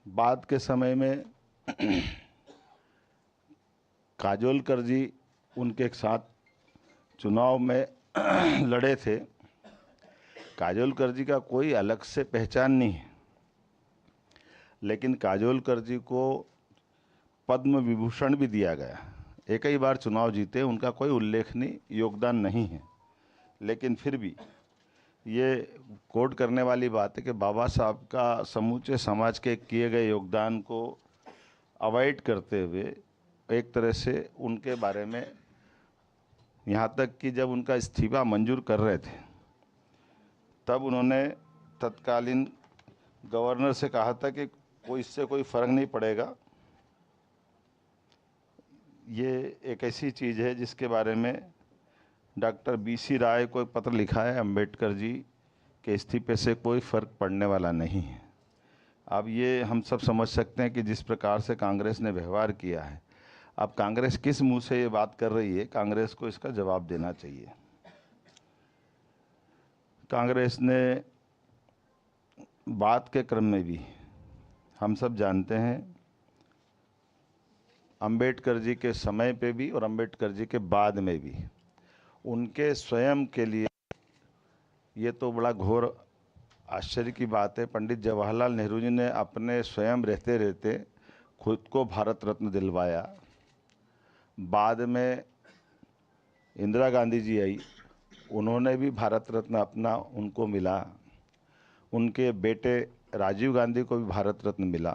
बाद के समय में काजोलकर जी उनके साथ चुनाव में लड़े थे। काजोलकर जी का कोई अलग से पहचान नहीं है, लेकिन काजोलकर जी को पद्म विभूषण भी दिया गया। एक ही बार चुनाव जीते, उनका कोई उल्लेखनीय योगदान नहीं है, लेकिन फिर भी ये कोट करने वाली बात है कि बाबा साहब का समूचे समाज के किए गए योगदान को अवॉइड करते हुए एक तरह से उनके बारे में, यहाँ तक कि जब उनका इस्तीफा मंजूर कर रहे थे तब उन्होंने तत्कालीन गवर्नर से कहा था कि कोई इससे कोई फ़र्क नहीं पड़ेगा। ये एक ऐसी चीज़ है जिसके बारे में डॉक्टर BC राय को एक पत्र लिखा है, अंबेडकर जी के इस्तीफे से कोई फ़र्क पड़ने वाला नहीं है। अब ये हम सब समझ सकते हैं कि जिस प्रकार से कांग्रेस ने व्यवहार किया है, अब कांग्रेस किस मुंह से ये बात कर रही है, कांग्रेस को इसका जवाब देना चाहिए। कांग्रेस ने बात के क्रम में भी, हम सब जानते हैं, अंबेडकर जी के समय पे भी और अंबेडकर जी के बाद में भी उनके स्वयं के लिए, ये तो बड़ा घोर आश्चर्य की बात है, पंडित जवाहरलाल नेहरू जी ने अपने स्वयं रहते रहते खुद को भारत रत्न दिलवाया। बाद में इंदिरा गांधी जी आई, उन्होंने भी भारत रत्न अपना उनको मिला। उनके बेटे राजीव गांधी को भी भारत रत्न मिला।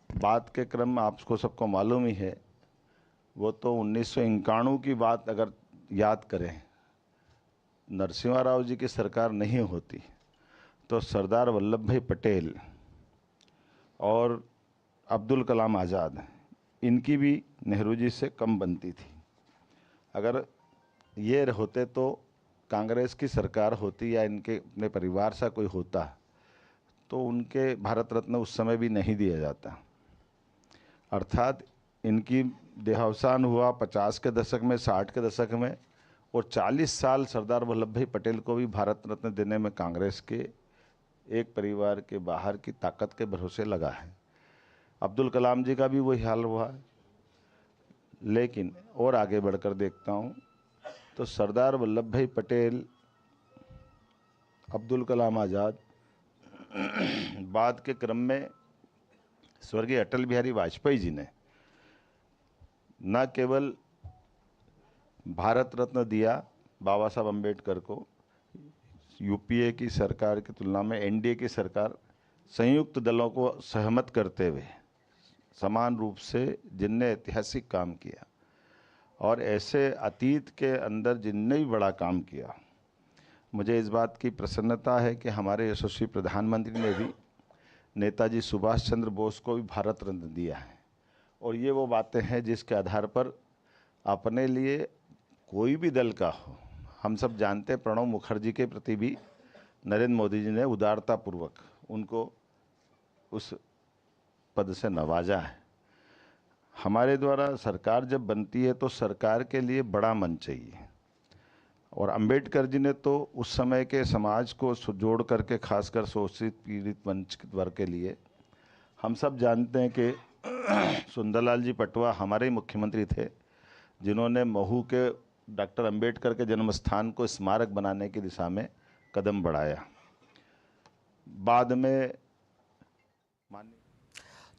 बात के क्रम में आपको सबको मालूम ही है, वो तो 1991 की बात अगर याद करें, नरसिम्हा राव जी की सरकार नहीं होती तो सरदार वल्लभ भाई पटेल और अब्दुल कलाम आज़ाद, इनकी भी नेहरू जी से कम बनती थी। अगर ये होते तो कांग्रेस की सरकार होती या इनके अपने परिवार सा कोई होता तो उनके भारत रत्न उस समय भी नहीं दिया जाता। अर्थात इनकी देहावसान हुआ 50 के दशक में, 60 के दशक में, और 40 साल सरदार वल्लभ भाई पटेल को भी भारत रत्न देने में कांग्रेस के एक परिवार के बाहर की ताकत के भरोसे लगा है। अब्दुल कलाम जी का भी वही हाल हुआ है। लेकिन और आगे बढ़कर देखता हूँ तो सरदार वल्लभ भाई पटेल, अब्दुल कलाम आज़ाद, बाद के क्रम में स्वर्गीय अटल बिहारी वाजपेयी जी ने न केवल भारत रत्न दिया बाबा साहब अम्बेडकर को, यूपीए की सरकार की तुलना में एनडीए की सरकार संयुक्त दलों को सहमत करते हुए समान रूप से जिनने ऐतिहासिक काम किया और ऐसे अतीत के अंदर जिनने भी बड़ा काम किया, मुझे इस बात की प्रसन्नता है कि हमारे यशस्वी प्रधानमंत्री ने भी नेताजी सुभाष चंद्र बोस को भी भारत रत्न दिया है। और ये वो बातें हैं जिसके आधार पर अपने लिए कोई भी दल का हो, हम सब जानते हैं प्रणब मुखर्जी के प्रति भी नरेंद्र मोदी जी ने उदारतापूर्वक उनको उस पद से नवाजा है। हमारे द्वारा सरकार जब बनती है तो सरकार के लिए बड़ा मन चाहिए, और अंबेडकर जी ने तो उस समय के समाज को जोड़ करके खासकर शोषित पीड़ित वंचित वर्ग के लिए, हम सब जानते हैं कि सुंदरलाल जी पटवा हमारे ही मुख्यमंत्री थे जिन्होंने महू के डॉक्टर अंबेडकर के जन्म स्थान को स्मारक बनाने की दिशा में कदम बढ़ाया। बाद में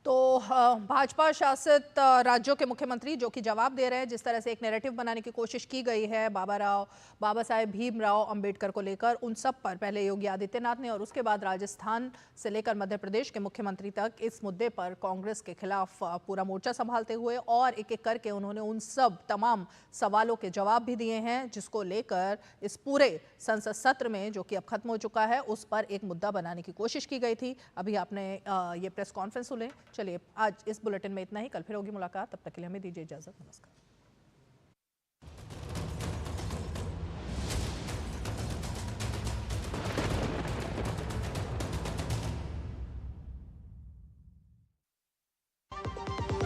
तो भाजपा शासित राज्यों के मुख्यमंत्री जो कि जवाब दे रहे हैं, जिस तरह से एक नैरेटिव बनाने की कोशिश की गई है बाबा साहेब भीमराव अंबेडकर को लेकर, उन सब पर पहले योगी आदित्यनाथ ने और उसके बाद राजस्थान से लेकर मध्य प्रदेश के मुख्यमंत्री तक इस मुद्दे पर कांग्रेस के खिलाफ पूरा मोर्चा संभालते हुए और एक एक करके उन्होंने उन सब तमाम सवालों के जवाब भी दिए हैं, जिसको लेकर इस पूरे संसद सत्र में जो कि अब खत्म हो चुका है उस पर एक मुद्दा बनाने की कोशिश की गई थी। अभी आपने ये प्रेस कॉन्फ्रेंस सुने। चलिए आज इस बुलेटिन में इतना ही, कल फिर होगी मुलाकात, तब तक के लिए हमें दीजिए इजाजत। नमस्कार।